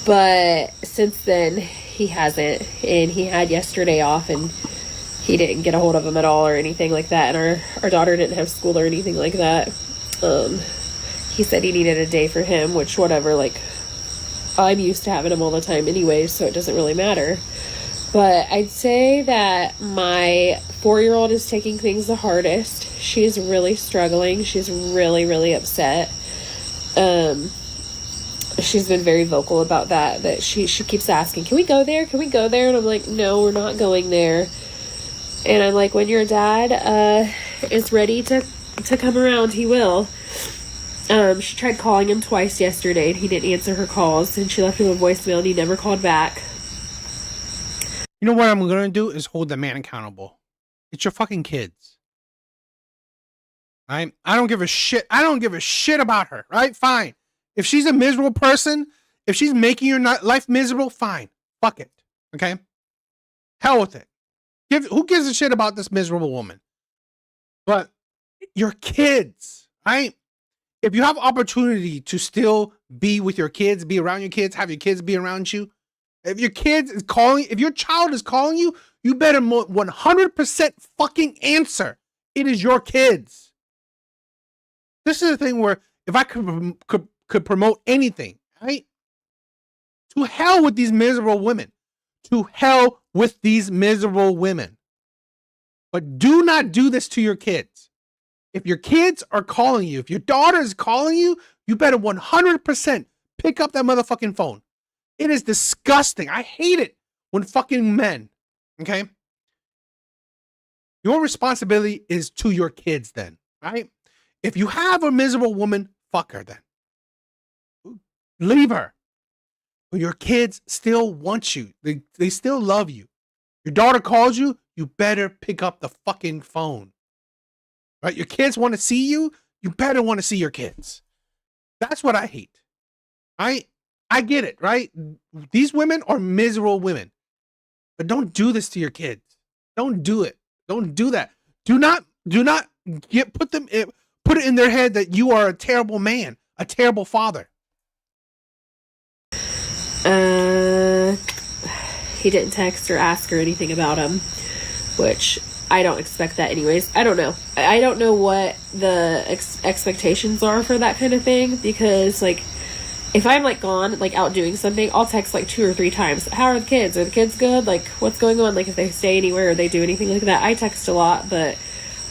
But since then, he hasn't. And he had yesterday off, and he didn't get a hold of them at all or anything like that. And our daughter didn't have school or anything like that. He said he needed a day for him, which whatever, like, I'm used to having him all the time anyways, so it doesn't really matter. But I'd say that my 4-year-old is taking things the hardest. She's really struggling. She's really, really upset. She's been very vocal about that she keeps asking, can we go there? Can we go there? And I'm like, no, we're not going there. And I'm like, when your dad is ready to come around, he will. She tried calling him twice yesterday, and he didn't answer her calls. And she left him a voicemail, and he never called back. You know what I'm going to do is hold the man accountable. It's your fucking kids. Right? I don't give a shit. I don't give a shit about her. Right? Fine. If she's a miserable person, if she's making your life miserable, fine. Fuck it. Okay? Hell with it. Who gives a shit about this miserable woman? But your kids, right? If you have opportunity to still be with your kids, be around your kids, have your kids be around you, if your kid is calling, if your child is calling you, you better 100% fucking answer. It is your kids. This is the thing where if I could promote anything, right? To hell with these miserable women. To hell with these miserable women. But do not do this to your kids. If your kids are calling you, if your daughter is calling you, you better 100% pick up that motherfucking phone. It is disgusting. I hate it when fucking men, okay? Your responsibility is to your kids then, right? If you have a miserable woman, fuck her then. Leave her. But your kids still want you. They still love you. Your daughter calls you, you better pick up the fucking phone. Right? Your kids want to see you, you better want to see your kids. That's what I hate. I get it, right? These women are miserable women. But don't do this to your kids. Don't do it. Don't do that. Do not put it in their head that you are a terrible man, a terrible father. He didn't text or ask or anything about him, which I don't expect that anyways. I don't know. I don't know what the expectations are for that kind of thing, because like if I'm like gone, like out doing something, I'll text like 2 or 3 times. How are the kids? Are the kids good? Like what's going on? Like if they stay anywhere or they do anything like that. I text a lot, but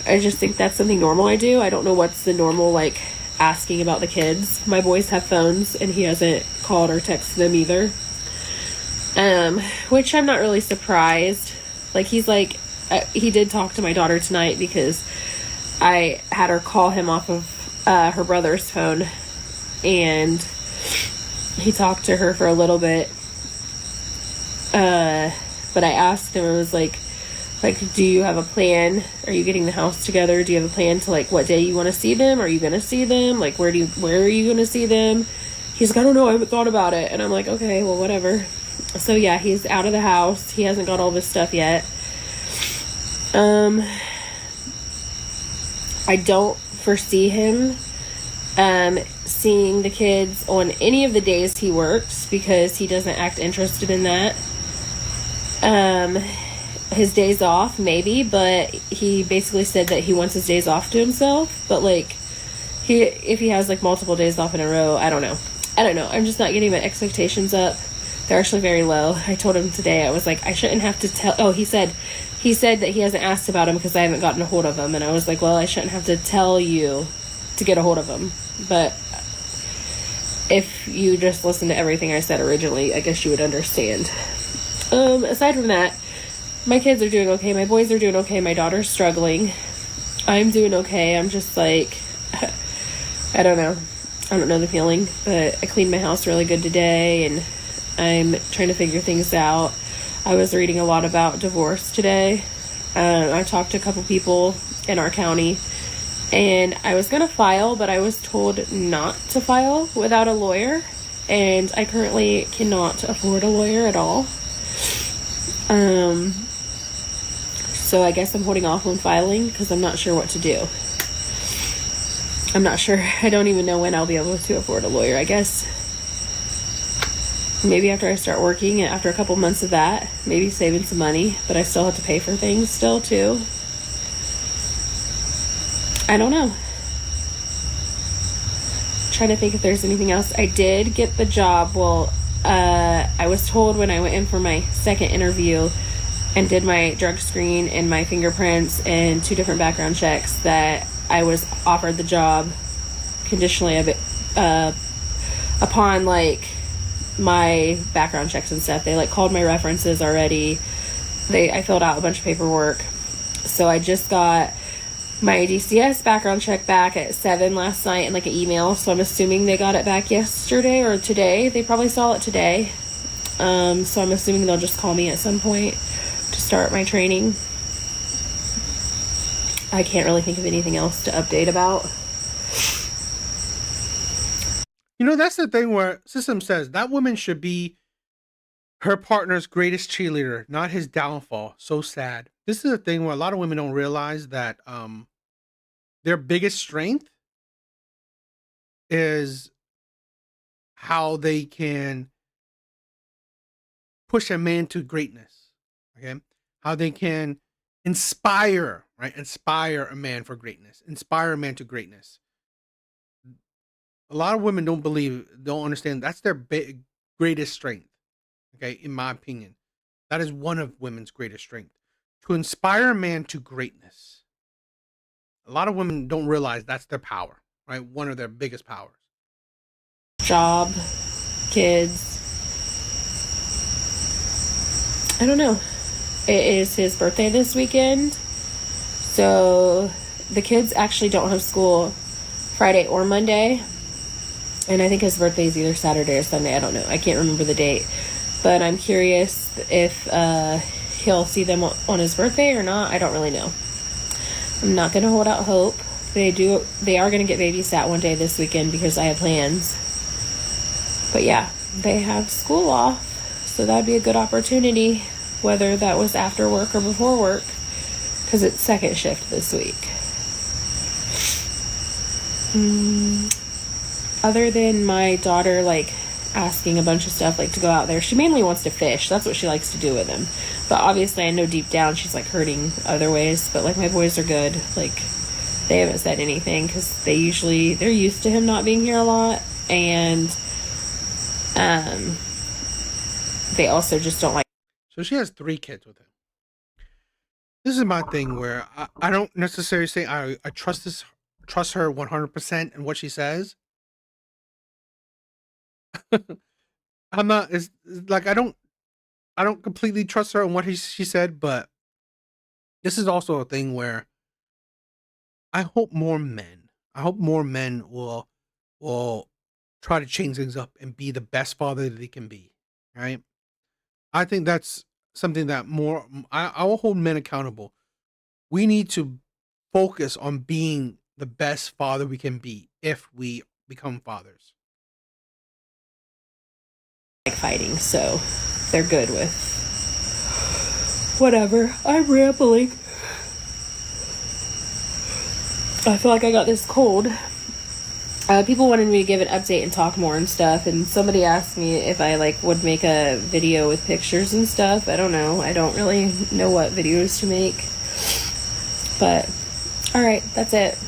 I just think that's something normal I do. I don't know what's the normal like asking about the kids. My boys have phones and he hasn't called or texted them either. Which I'm not really surprised. Like he's like, he did talk to my daughter tonight because I had her call him off of her brother's phone, and he talked to her for a little bit. But I asked him, I was like, do you have a plan? Are you getting the house together? Do you have a plan to like what day you want to see them? Are you going to see them? Like where are you going to see them? He's like, I don't know. I haven't thought about it. And I'm like, okay, well, whatever. So yeah, he's out of the house. He hasn't got all this stuff yet. I don't foresee him seeing the kids on any of the days he works, because he doesn't act interested in that. His days off, maybe, but he basically said that he wants his days off to himself. But like, if he has like multiple days off in a row, I don't know. I'm just not getting my expectations up. They're actually very low. I told him today, I was like, I shouldn't have to tell. Oh, he said that he hasn't asked about him because I haven't gotten a hold of him. And I was like, well, I shouldn't have to tell you to get a hold of him. But if you just listen to everything I said originally, I guess you would understand. Aside from that, my kids are doing okay. My boys are doing okay. My daughter's struggling. I'm doing okay. I'm just like, I don't know the feeling, but I cleaned my house really good today, and I'm trying to figure things out. I was reading a lot about divorce today. I talked to a couple people in our county, and I was going to file, but I was told not to file without a lawyer, and I currently cannot afford a lawyer at all. So I guess I'm holding off on filing because I'm not sure what to do. I'm not sure. I don't even know when I'll be able to afford a lawyer. I guess maybe after I start working, after a couple months of that, maybe saving some money, but I still have to pay for things still too. I don't know. Trying to think if there's anything else. I did get the job. Well, I was told when I went in for my second interview and did my drug screen and my fingerprints and 2 different background checks that I was offered the job conditionally upon like my background checks and stuff. They like called my references already. I filled out a bunch of paperwork. So I just got my DCS background check back at 7 last night in like an email. So I'm assuming they got it back yesterday or today. They probably saw it today. So I'm assuming they'll just call me at some point to start my training. I can't really think of anything else to update about. You know, that's the thing where System says that woman should be her partner's greatest cheerleader, not his downfall. So sad. This is a thing where a lot of women don't realize that their biggest strength is how they can push a man to greatness. Okay, how they can inspire a man for greatness, inspire a man to greatness. A lot of women don't understand that's their greatest strength. Okay, in my opinion, that is one of women's greatest strength, to inspire a man to greatness. A lot of women don't realize that's their power, right? One of their biggest powers. Job, kids. I don't know. It is his birthday this weekend. So the kids actually don't have school Friday or Monday. And I think his birthday is either Saturday or Sunday. I don't know. I can't remember the date. But I'm curious if he'll see them on his birthday or not. I don't really know. I'm not going to hold out hope. They are going to get babysat one day this weekend because I have plans. But yeah, they have school off. So that'd be a good opportunity. whether that was after work or before work, because it's second shift this week. Other than my daughter, like, asking a bunch of stuff, like, to go out there, she mainly wants to fish. That's what she likes to do with him. But obviously, I know deep down she's, like, hurting other ways. But, like, my boys are good. Like, they haven't said anything because they're used to him not being here a lot. And they also just don't like. So she has 3 kids with him. This is my thing where I don't necessarily say I trust her 100% in what she says. I'm not, it's like I don't completely trust her on what she said, but this is also a thing where I hope more men will try to change things up and be the best father that they can be, right? I think that's something that I will hold men accountable. We need to focus on being the best father we can be if we become fathers. Like fighting, so they're good with whatever. I'm rambling. I feel like I got this cold. People wanted me to give an update and talk more and stuff, and somebody asked me if I like would make a video with pictures and stuff. I don't know. I don't really know what videos to make. But all right, that's it.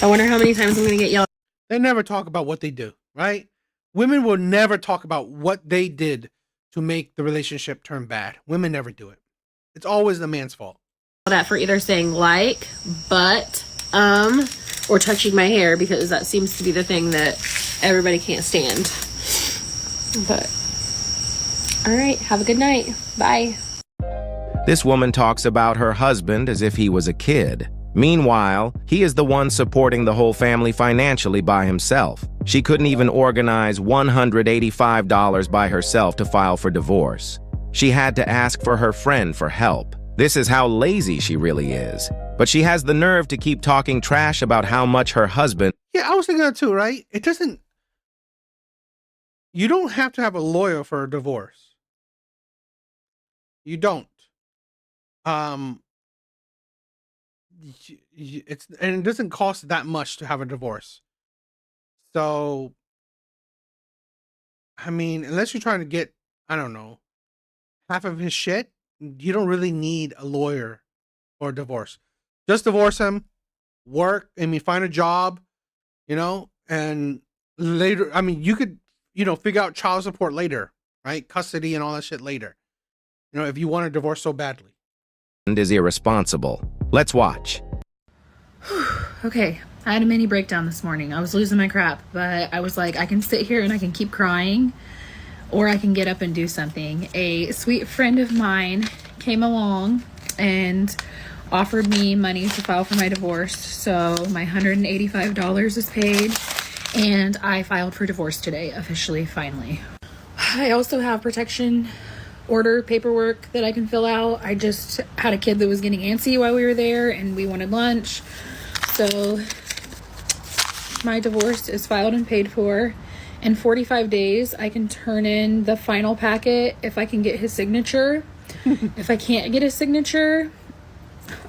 I wonder how many times I'm gonna get yelled. They never talk about what they do, right? Women will never talk about what they did to make the relationship turn bad. Women never do it. It's always the man's fault. That for either saying like, but, or touching my hair, because that seems to be the thing that everybody can't stand. But, all right, have a good night. Bye. This woman talks about her husband as if he was a kid. Meanwhile, he is the one supporting the whole family financially by himself. She couldn't even organize $185 by herself to file for divorce. She had to ask for her friend for help. This is how lazy she really is. But she has the nerve to keep talking trash about how much her husband... Yeah, I was thinking that too, right? You don't have to have a lawyer for a divorce. You don't. It doesn't cost that much to have a divorce. So, I mean, unless you're trying to get, I don't know, half of his shit, you don't really need a lawyer for a divorce. Just divorce him, find a job, and later, I mean, you could, figure out child support later, right? Custody and all that shit later. If you want a divorce so badly. Is irresponsible. Let's watch. Okay, I had a mini breakdown this morning. I was losing my crap, but I was like, I can sit here and I can keep crying, or I can get up and do something. A sweet friend of mine came along and offered me money to file for my divorce. So my $185 is paid, and I filed for divorce today, officially, finally. I also have protection order paperwork that I can fill out. I just had a kid that was getting antsy while we were there, and we wanted lunch. So my divorce is filed and paid for. In 45 days, I can turn in the final packet if I can get his signature. If I can't get his signature,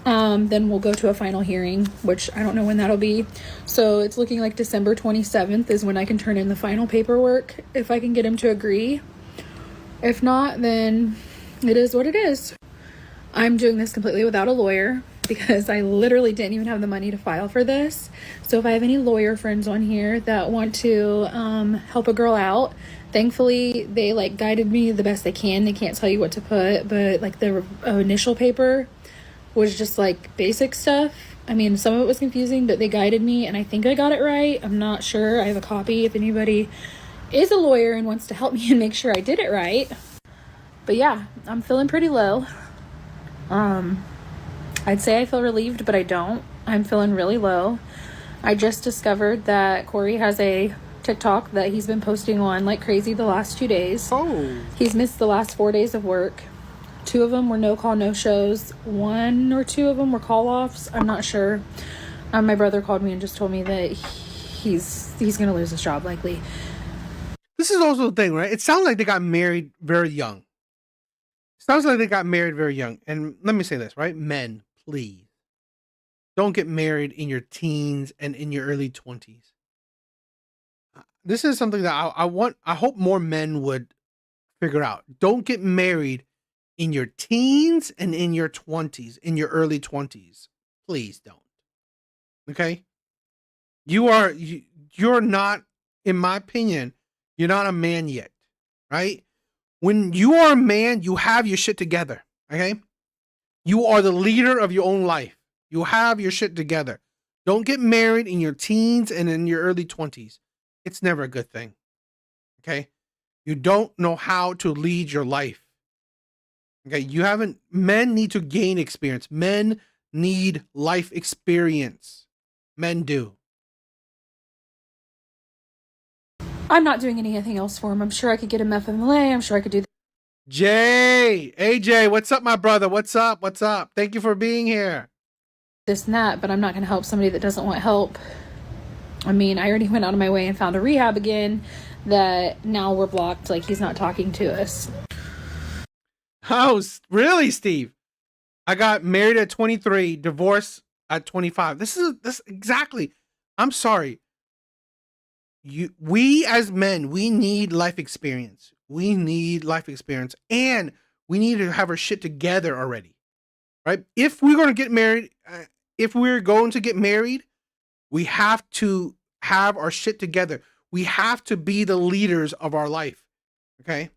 then we'll go to a final hearing, which I don't know when that'll be. So it's looking like December 27th is when I can turn in the final paperwork, if I can get him to agree. If not, then it is what it is. I'm doing this completely without a lawyer because I literally didn't even have the money to file for this. So if I have any lawyer friends on here that want to help a girl out, thankfully they guided me the best they can. They can't tell you what to put, but the initial paper was just basic stuff. I mean, some of it was confusing, but they guided me and I think I got it right. I'm not sure. I have a copy if anybody is a lawyer and wants to help me and make sure I did it right. But yeah, I'm feeling pretty low. I'd say I feel relieved, but I don't. I'm feeling really low. I just discovered that Corey has a TikTok that he's been posting on like crazy the last 2 days. Oh. He's missed the last 4 days of work. 2 of them were no call, no shows. 1 or 2 of them were call offs. I'm not sure. My brother called me and just told me that he's gonna lose his job likely. This is also the thing, right? It sounds like they got married very young. Sounds like they got married very young. And let me say this, right? Men, please don't get married in your teens and in your early 20s. This is something that I hope more men would figure out. Don't get married in your teens and in your 20s, in your early 20s. Please don't. Okay? You're not, in my opinion, you're not a man yet, right? When you are a man, you have your shit together, okay? You are the leader of your own life. You have your shit together. Don't get married in your teens and in your early 20s. It's never a good thing, okay? You don't know how to lead your life, okay? Men need to gain experience. Men need life experience. Men do. I'm not doing anything else for him. I'm sure I could get him FMLA. I'm sure I could do AJ, what's up, my brother? What's up? Thank you for being here. this and that, but I'm not going to help somebody that doesn't want help. I mean, I already went out of my way and found a rehab again that now we're blocked. Like, he's not talking to us. Oh, really, Steve? I got married at 23, divorced at 25. This exactly. I'm sorry. We as men, we need life experience. And we need to have our shit together already, right? If we're going to get married, we have to have our shit together. We have to be the leaders of our life, okay?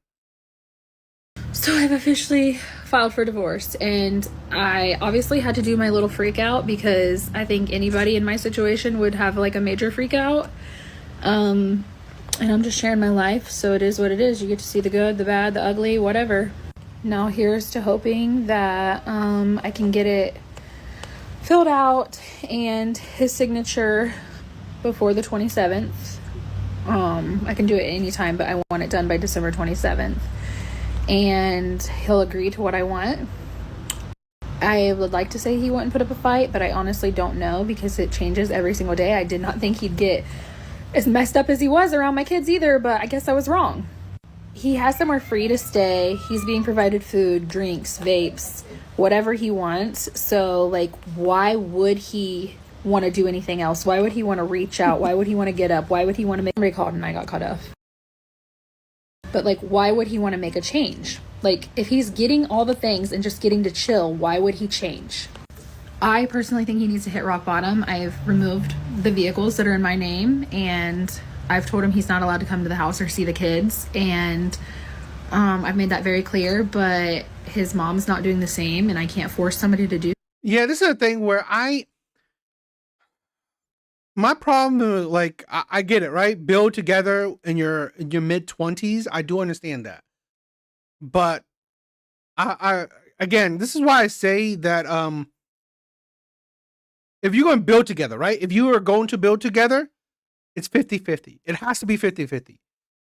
So I've officially filed for divorce, and I obviously had to do my little freak out because I think anybody in my situation would have like a major freak out. And I'm just sharing my life, so it is what it is. You get to see the good, the bad, the ugly, whatever. Now here's to hoping that I can get it filled out and his signature before the 27th. I can do it anytime, but I want it done by December 27th. And he'll agree to what I want. I would like to say he wouldn't put up a fight, but I honestly don't know because it changes every single day. I did not think he'd get as messed up as he was around my kids either, but I guess I was wrong. He has somewhere free to stay. He's being provided food, drinks, vapes, whatever he wants. So, like, why would he want to do anything else? Why would he want to reach out? Why would he want to get up? Why would he want to make... Somebody called and I got cut off. But, like, why would he want to make a change? Like, if he's getting all the things and just getting to chill, why would he change? I personally think he needs to hit rock bottom. I've removed the vehicles that are in my name, and I've told him he's not allowed to come to the house or see the kids, and I've made that very clear, but his mom's not doing the same, and I can't force somebody to do. Yeah, this is a thing where my problem is, like, I get it, right? Build together in your mid-20s. I do understand that. But I again, this is why I say that if you're going to build together, right? If you are going to build together, it's 50-50. It has to be 50-50.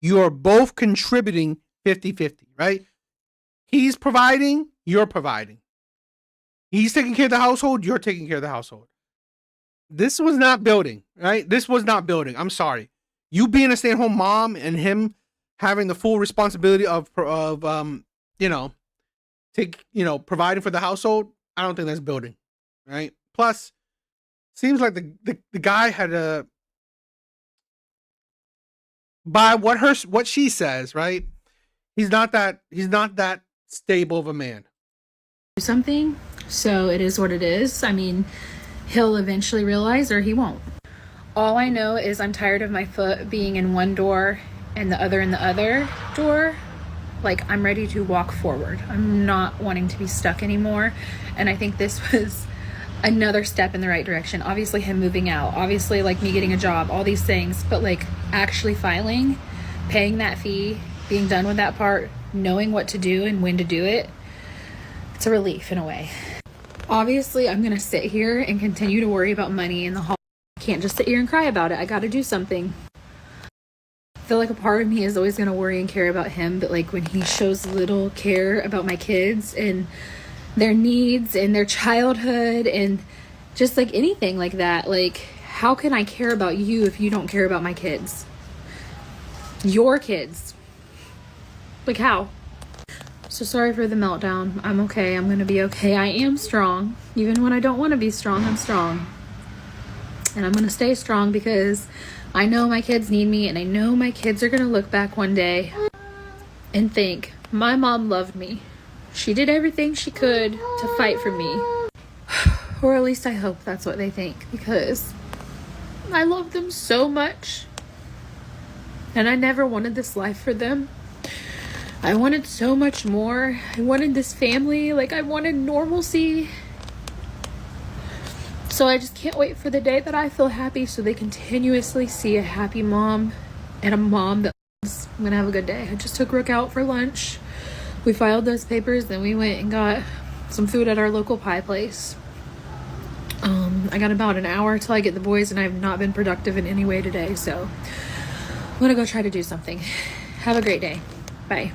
You are both contributing 50-50, right? He's providing, you're providing. He's taking care of the household, you're taking care of the household. This was not building, right? This was not building. I'm sorry. You being a stay-at-home mom and him having the full responsibility of providing for the household, I don't think that's building, right? Plus, seems like the guy had by what she says, right? He's not that stable of a man. Something, so it is what it is. I mean, he'll eventually realize, or he won't. All I know is I'm tired of my foot being in one door and the other in the other door. Like, I'm ready to walk forward. I'm not wanting to be stuck anymore, and I think this was another step in the right direction. Obviously him moving out, obviously like me getting a job, all these things, but like actually filing, paying that fee, being done with that part, knowing what to do and when to do it, it's a relief in a way. Obviously I'm gonna sit here and continue to worry about money in the hall. I can't just sit here and cry about it. I gotta do something. I feel like a part of me is always gonna worry and care about him, but like when he shows little care about my kids and their needs and their childhood and just like anything like that, like, how can I care about you if you don't care about my kids? Your kids. Like, how? So sorry for the meltdown. I'm okay. I'm gonna be okay. I am strong. Even when I don't want to be strong, I'm strong. And I'm gonna stay strong because I know my kids need me, and I know my kids are gonna look back one day and think, my mom loved me. She did everything she could to fight for me. Or at least I hope that's what they think, because I love them so much. And I never wanted this life for them. I wanted so much more. I wanted this family. Like, I wanted normalcy. So I just can't wait for the day that I feel happy, so they continuously see a happy mom and a mom that loves. I'm gonna have a good day. I just took Rook out for lunch. We filed those papers, then we went and got some food at our local pie place. I got about an hour till I get the boys, and I have not been productive in any way today, so I'm gonna go try to do something. Have a great day. Bye.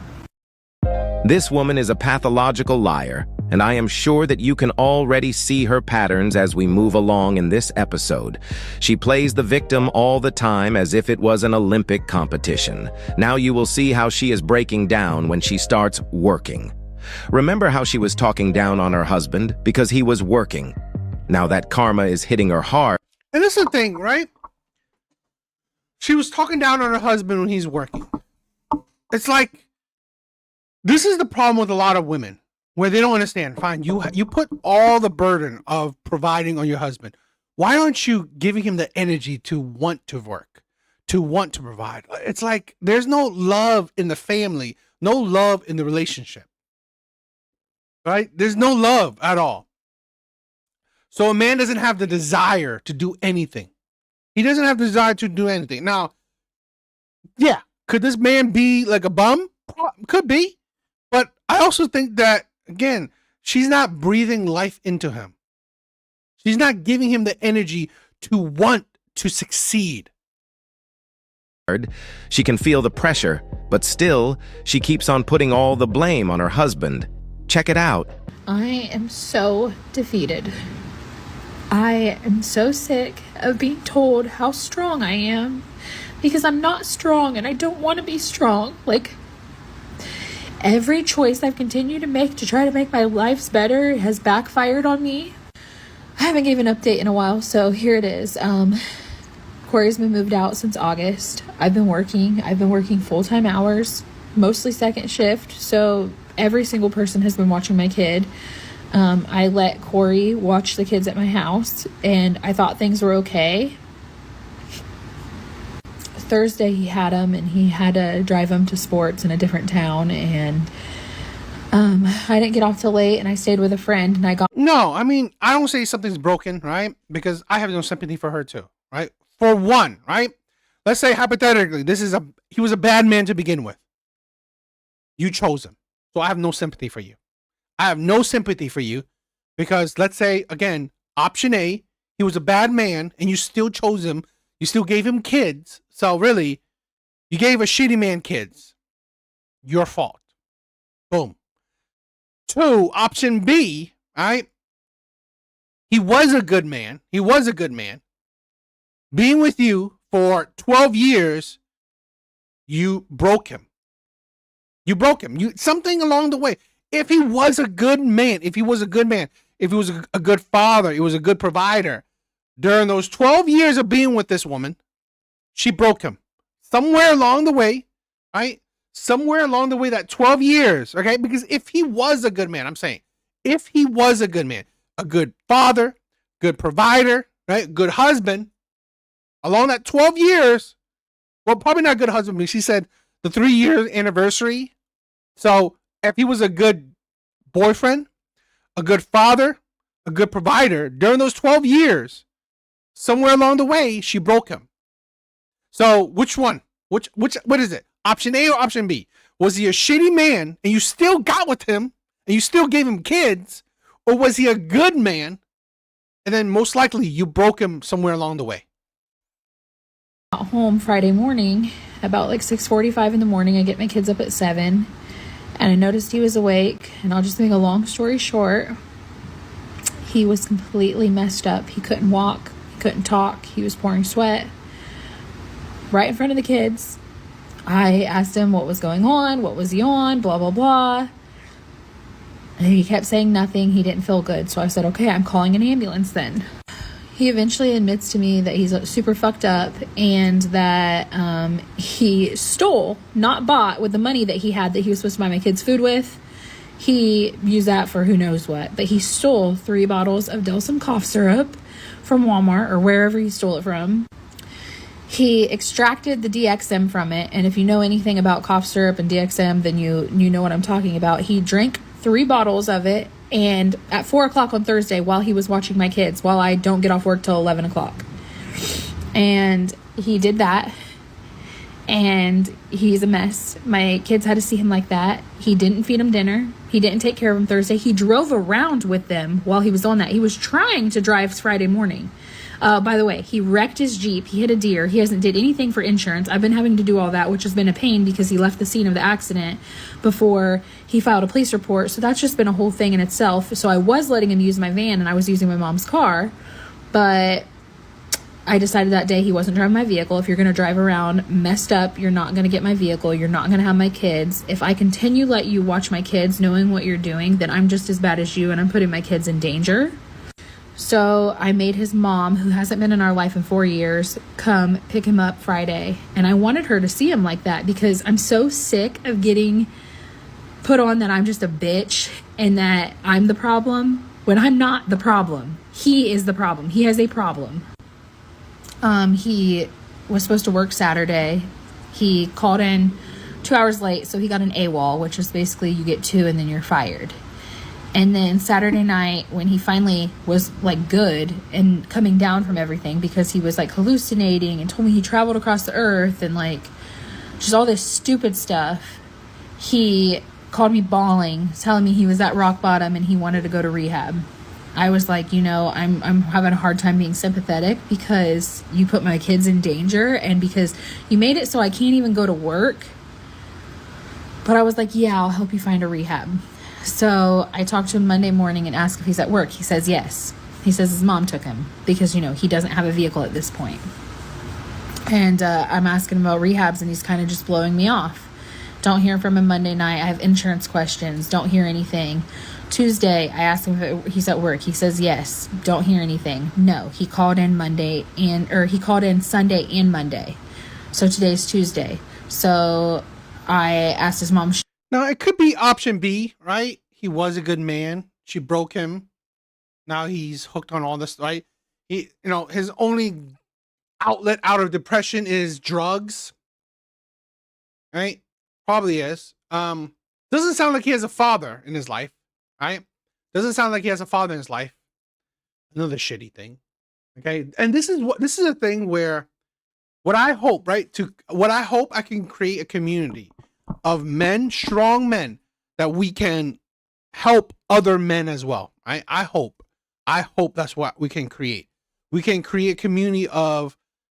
This woman is a pathological liar, and I am sure that you can already see her patterns as we move along in this episode. She plays the victim all the time as if it was an Olympic competition. Now you will see how she is breaking down when she starts working. Remember how she was talking down on her husband because he was working. Now that karma is hitting her hard. And this is the thing, right? She was talking down on her husband when he's working. It's like, this is the problem with a lot of women, where they don't understand. Fine, you put all the burden of providing on your husband. Why aren't you giving him the energy to want to work, to want to provide? It's like there's no love in the family, no love in the relationship, right? There's no love at all. So a man doesn't have the desire to do anything. He doesn't have the desire to do anything. Now, yeah, could this man be like a bum? Could be. But I also think that, again, she's not breathing life into him. She's not giving him the energy to want to succeed. She can feel the pressure, but still, she keeps on putting all the blame on her husband. Check it out. I am so defeated. I am so sick of being told how strong I am, because I'm not strong and I don't want to be strong. Like, every choice I've continued to make to try to make my lives better has backfired on me. I haven't given an update in a while, so here it is. Corey's been moved out since August. I've been working full-time hours, mostly second shift, so every single person has been watching my kid. I let Corey watch the kids at my house, and I thought things were okay. Thursday he had him, and he had to drive him to sports in a different town, and I didn't get off till late, and I stayed with a friend, and I got... No, I mean, I don't say something's broken, right? Because I have no sympathy for her too, right? For one, right? Let's say hypothetically, he was a bad man to begin with. You chose him. So I have no sympathy for you. I have no sympathy for you because, let's say, again, option A, he was a bad man and you still chose him. You still gave him kids. So really, you gave a shitty man kids. Your fault. Boom. 2, option B, right? He was a good man. He was a good man. Being with you for 12 years, you broke him. You broke him. Something along the way. If he was a good man, if he was a good father, he was a good provider, during those 12 years of being with this woman, she broke him. Somewhere along the way, right? Somewhere along the way, that 12 years, okay? Because if he was a good man, I'm saying, if he was a good man, a good father, good provider, right? Good husband, along that 12 years, well, probably not good husband, but she said the 3-year anniversary. So if he was a good boyfriend, a good father, a good provider, during those 12 years, somewhere along the way, she broke him. So which one? What is it? Option A or option B? Was he a shitty man and you still got with him and you still gave him kids? Or was he a good man and then most likely you broke him somewhere along the way? Got home Friday morning, about like 6:45 in the morning. I get my kids up at 7 and I noticed he was awake, and I'll just make a long story short. He was completely messed up. He couldn't walk, he couldn't talk, he was pouring sweat right in front of the kids. I asked him what was going on, what was he on, blah, blah, blah. And he kept saying nothing. He didn't feel good. So I said, okay, I'm calling an ambulance then. He eventually admits to me that he's super fucked up and that he stole, not bought, with the money that he had that he was supposed to buy my kids food with. He used that for who knows what. But he stole 3 bottles of Delsum cough syrup from Walmart or wherever he stole it from. He extracted the DXM from it. And if you know anything about cough syrup and DXM, then you know what I'm talking about. He drank 3 bottles of it. And at 4 o'clock on Thursday, while he was watching my kids, while I don't get off work till 11 o'clock. And he did that. And he's a mess. My kids had to see him like that. He didn't feed them dinner. He didn't take care of them Thursday. He drove around with them while he was on that. He was trying to drive Friday morning. By the way, he wrecked his Jeep. He hit a deer. He hasn't did anything for insurance. I've been having to do all that, which has been a pain because he left the scene of the accident before he filed a police report. So that's just been a whole thing in itself. So I was letting him use my van and I was using my mom's car. But I decided that day he wasn't driving my vehicle. If you're going to drive around messed up, you're not going to get my vehicle. You're not going to have my kids. If I continue let you watch my kids knowing what you're doing, then I'm just as bad as you and I'm putting my kids in danger. So I made his mom, who hasn't been in our life in 4 years, come pick him up Friday. And I wanted her to see him like that because I'm so sick of getting put on that I'm just a bitch and that I'm the problem when I'm not the problem. He is the problem. He has a problem. He was supposed to work Saturday. He called in 2 hours late, so he got an AWOL, which is basically you get 2 and then you're fired. And then Saturday night, when he finally was like good and coming down from everything because he was like hallucinating and told me he traveled across the earth and like just all this stupid stuff, he called me bawling, telling me he was at rock bottom and he wanted to go to rehab. I was like, I'm having a hard time being sympathetic because you put my kids in danger and because you made it so I can't even go to work. But I was like, yeah, I'll help you find a rehab. So I talked to him Monday morning and asked if he's at work. He says yes. He says his mom took him because, he doesn't have a vehicle at this point. And I'm asking him about rehabs and he's kind of just blowing me off. Don't hear from him Monday night. I have insurance questions. Don't hear anything. Tuesday, I asked him if he's at work. He says yes. Don't hear anything. No, he called in he called in Sunday and Monday. So today's Tuesday. So I asked his mom. Now, it could be option B, right? He was a good man. She broke him. Now he's hooked on all this, right? His only outlet out of depression is drugs, right? Probably is. Doesn't sound like he has a father in his life, right? Doesn't sound like he has a father in his life. Another shitty thing, okay? And this is a thing where what I hope I can create a community of men, strong men, that we can help other men as well. I hope that's what we can create. We can create a community of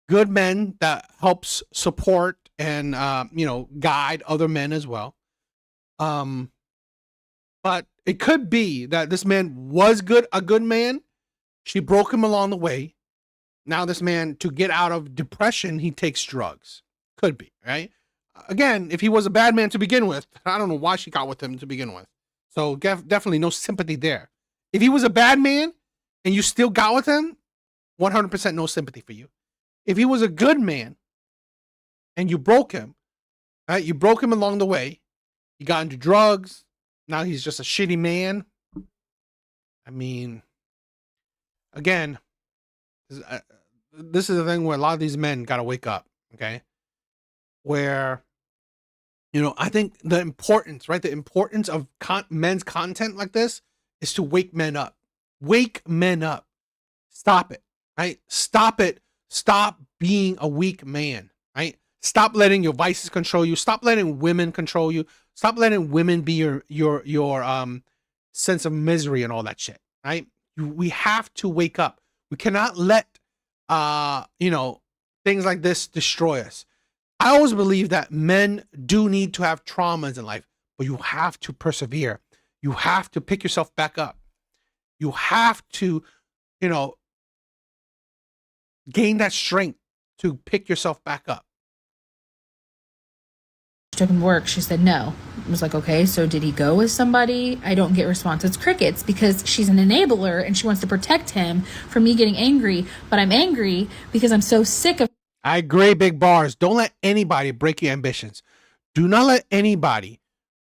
good men that helps support and guide other men as well. But it could be that this man was a good man. She broke him along the way. Now this man, to get out of depression, he takes drugs. Could be, right? Again, if he was a bad man to begin with, I don't know why she got with him to begin with. So definitely no sympathy there. If he was a bad man and you still got with him, 100% no sympathy for you. If he was a good man and you broke him, right? You broke him along the way. He got into drugs. Now he's just a shitty man. I mean, again, this is the thing where a lot of these men got to wake up, okay? Where, I think the importance, right? The importance of men's content like this is to wake men up. Wake men up. Stop it, right? Stop it. Stop being a weak man, right? Stop letting your vices control you. Stop letting women control you. Stop letting women be your sense of misery and all that shit, right? We have to wake up. We cannot let things like this destroy us. I always believe that men do need to have traumas in life, but you have to persevere. You have to pick yourself back up. You have to, gain that strength to pick yourself back up. took him to work. She said no. I was like, okay, so did he go with somebody? I don't get response. It's crickets, because she's an enabler and she wants to protect him from me getting angry. But I'm angry because I'm so sick of. I agree, big bars. Don't let anybody break your ambitions. Do not let anybody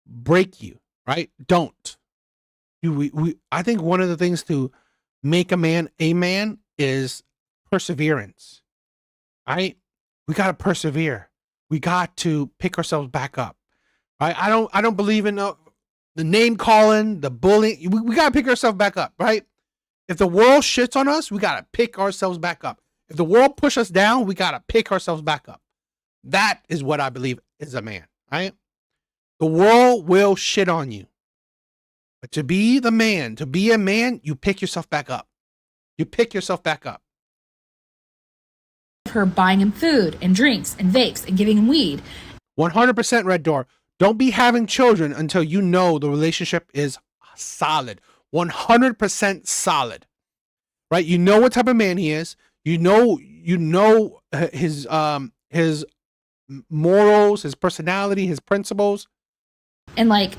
break you, right? Don't. I think one of the things to make a man is perseverance, right? We got to persevere. We got to pick ourselves back up, right? I don't believe in the name calling, the bullying. We got to pick ourselves back up, right? If the world shits on us, we got to pick ourselves back up. If the world push us down, we got to pick ourselves back up. That is what I believe is a man, right? The world will shit on you. But to be the man, to be a man, you pick yourself back up. You pick yourself back up. Her buying him food and drinks and vapes and giving him weed. 100% Red Door. Don't be having children until you know the relationship is solid. 100% solid. Right? You know what type of man he is. You know his morals, his personality, his principles. And like,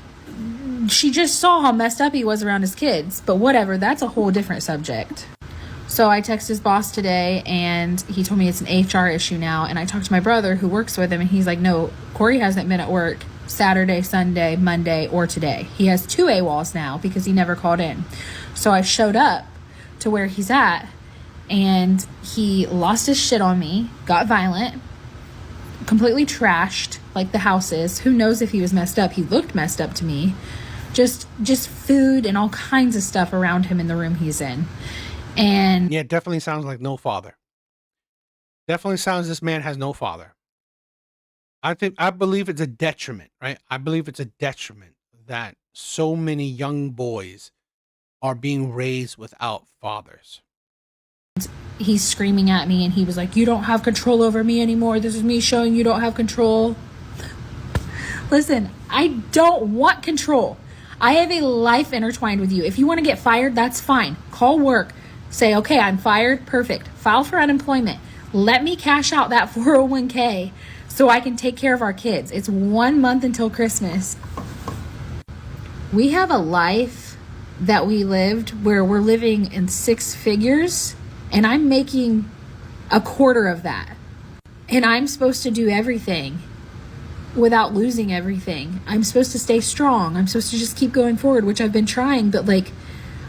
she just saw how messed up he was around his kids. But whatever, that's a whole different subject. So I texted his boss today and he told me it's an HR issue now. And I talked to my brother who works with him and he's like, no, Corey hasn't been at work Saturday, Sunday, Monday, or today. He has 2 AWOLs now because he never called in. So I showed up to where he's at and he lost his shit on me, got violent, completely trashed like the house is. Who knows if he was messed up? He looked messed up to me. Just food and all kinds of stuff around him in the room he's in. And yeah, definitely sounds like no father. Definitely sounds this man has no father. I believe it's a detriment, right? I believe it's a detriment that so many young boys are being raised without fathers. He's screaming at me and he was like, you don't have control over me anymore. This is me showing you don't have control. Listen, I don't want control. I have a life intertwined with you. If you want to get fired, that's fine. Call work. Say, okay, I'm fired. Perfect. File for unemployment. Let me cash out that 401k so I can take care of our kids. It's 1 month until Christmas. We have a life that we lived where we're living in 6 figures and I'm making a quarter of that. And I'm supposed to do everything without losing everything. I'm supposed to stay strong. I'm supposed to just keep going forward, which I've been trying, but like,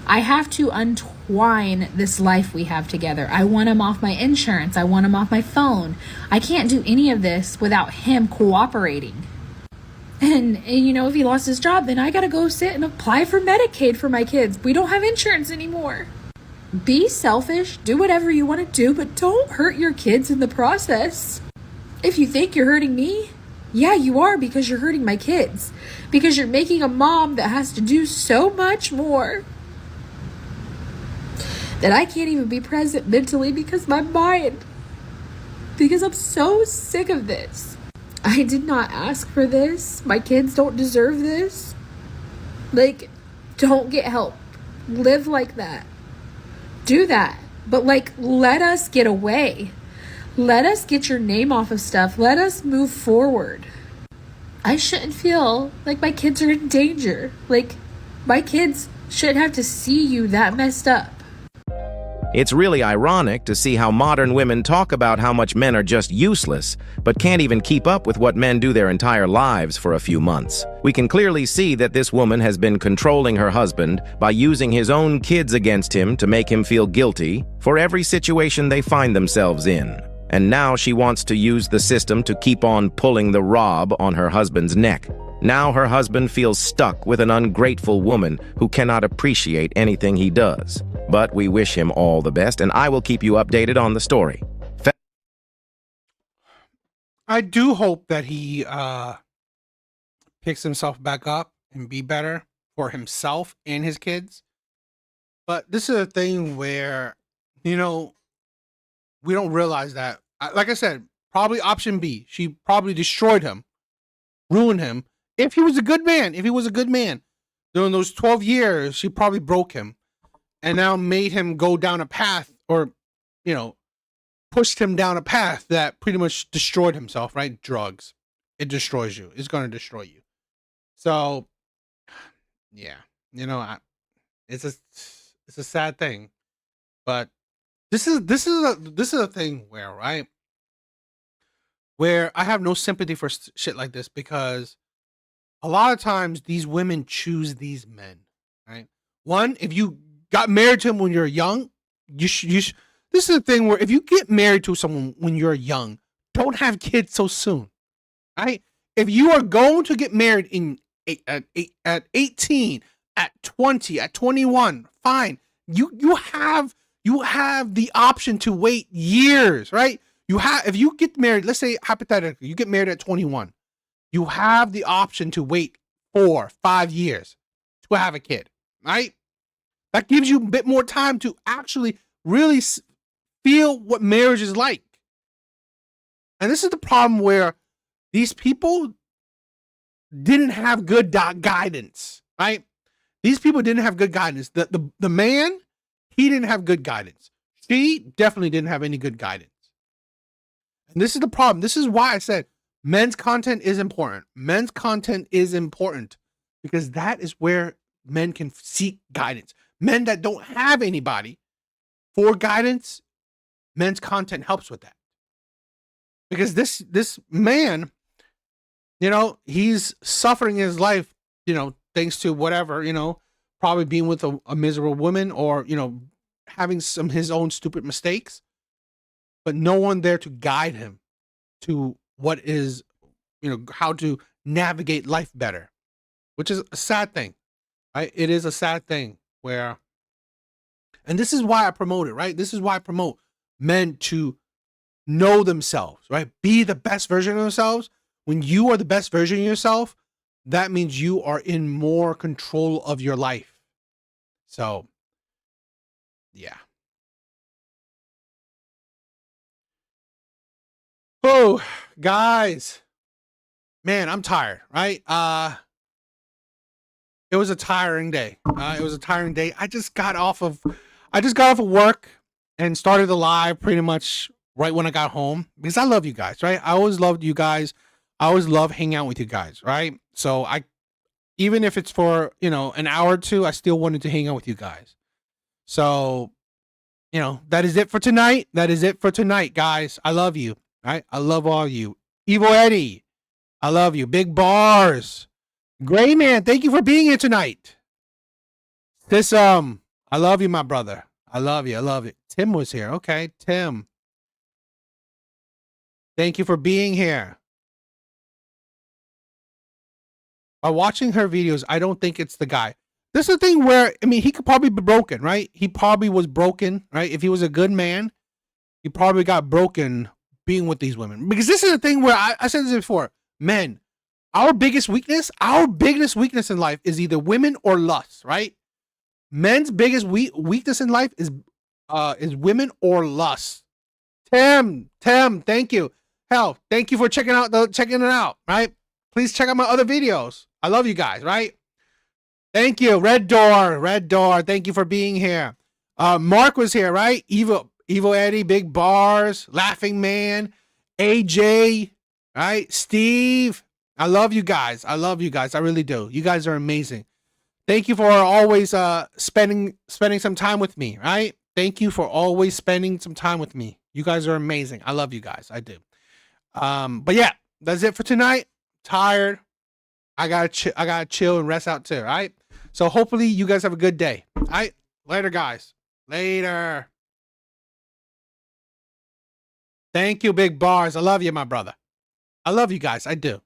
I have to untwine this life we have together. I want him off my insurance. I want him off my phone. I can't do any of this without him cooperating. And you know, if he lost his job, then I gotta go sit and apply for Medicaid for my kids. We don't have insurance anymore. Be selfish, do whatever you want to do, but don't hurt your kids in the process. If you think you're hurting me, yeah, you are, because you're hurting my kids. Because you're making a mom that has to do so much more that I can't even be present mentally because my mind. Because I'm so sick of this. I did not ask for this. My kids don't deserve this. Like, don't get help. Live like that. Do that. But like, let us get away. Let us get your name off of stuff. Let us move forward. I shouldn't feel like my kids are in danger. Like, my kids shouldn't have to see you that messed up. It's really ironic to see how modern women talk about how much men are just useless, but can't even keep up with what men do their entire lives for a few months. We can clearly see that this woman has been controlling her husband by using his own kids against him to make him feel guilty for every situation they find themselves in. And now she wants to use the system to keep on pulling the rob on her husband's neck. Now her husband feels stuck with an ungrateful woman who cannot appreciate anything he does. But we wish him all the best, and I will keep you updated on the story. I do hope that he picks himself back up and be better for himself and his kids. But this is a thing where, you know, we don't realize that. Like I said, probably option B. She probably destroyed him, ruined him. If he was a good man, during those 12 years, she probably broke him and now made him go down a path, or, you know, pushed him down a path that pretty much destroyed himself, right? Drugs. it destroys you. It's going to destroy you. So, yeah, it's a sad thing, but this is a thing where, right, where I have no sympathy for shit like this, because a lot of times these women choose these men, right? One, if you got married to him when you're young, this is the thing where if you get married to someone when you're young, don't have kids so soon, right? If you are going to get married at 18, at 20, at 21, fine. You have the option to wait years, right? If you get married, let's say hypothetically, you get married at 21, you have the option to wait 4-5 years to have a kid, right? That gives you a bit more time to actually really feel what marriage is like. And this is the problem where these people didn't have good guidance, right? These people didn't have good guidance. The man, he didn't have good guidance. She definitely didn't have any good guidance. And this is the problem. This is why I said men's content is important. Men's content is important because that is where men can seek guidance. Men that don't have anybody for guidance, men's content helps with that. Because this man, he's suffering in his life, thanks to whatever, probably being with a miserable woman or, having some his own stupid mistakes, but no one there to guide him to what is, how to navigate life better, which is a sad thing, right? It is a sad thing where, and this is why I promote it, right? This is why I promote men to know themselves, right? Be the best version of themselves. When you are the best version of yourself, that means you are in more control of your life. So, yeah. Oh, guys, man, I'm tired, right? It was a tiring day. I just got off of work and started the live pretty much right when I got home because I love you guys, right? I always loved you guys. I always love hanging out with you guys, right? So even if it's for, an hour or two, I still wanted to hang out with you guys. So, that is it for tonight. That is it for tonight, guys. I love you, right? I love all of you. Evil Eddie, I love you. Big Bars. Gray Man, thank you for being here tonight. I love you, my brother. I love you. I love you. Tim was here. Okay, Tim. Thank you for being here. By watching her videos, I don't think it's the guy. This is the thing where, he could probably be broken, right? He probably was broken, right? If he was a good man, he probably got broken being with these women. Because this is the thing where I said this before, men, our biggest weakness in life is either women or lust, right? Men's biggest weakness in life is women or lust. Tim, thank you. Hell, thank you for checking it out, right? Please check out my other videos. I love you guys, right? Thank you. Red Door. Thank you for being here. Mark was here, right? Evil Eddie, Big Bars, Laughing Man, AJ, right? Steve. I love you guys. I really do. You guys are amazing. Thank you for always spending some time with me, right? Thank you for always spending some time with me. You guys are amazing. I love you guys. I do. But yeah, that's it for tonight. Tired. I gotta chill and rest out too, right? So hopefully you guys have a good day. All right? Later, guys. Later. Thank you, Big Bars. I love you, my brother. I love you guys. I do.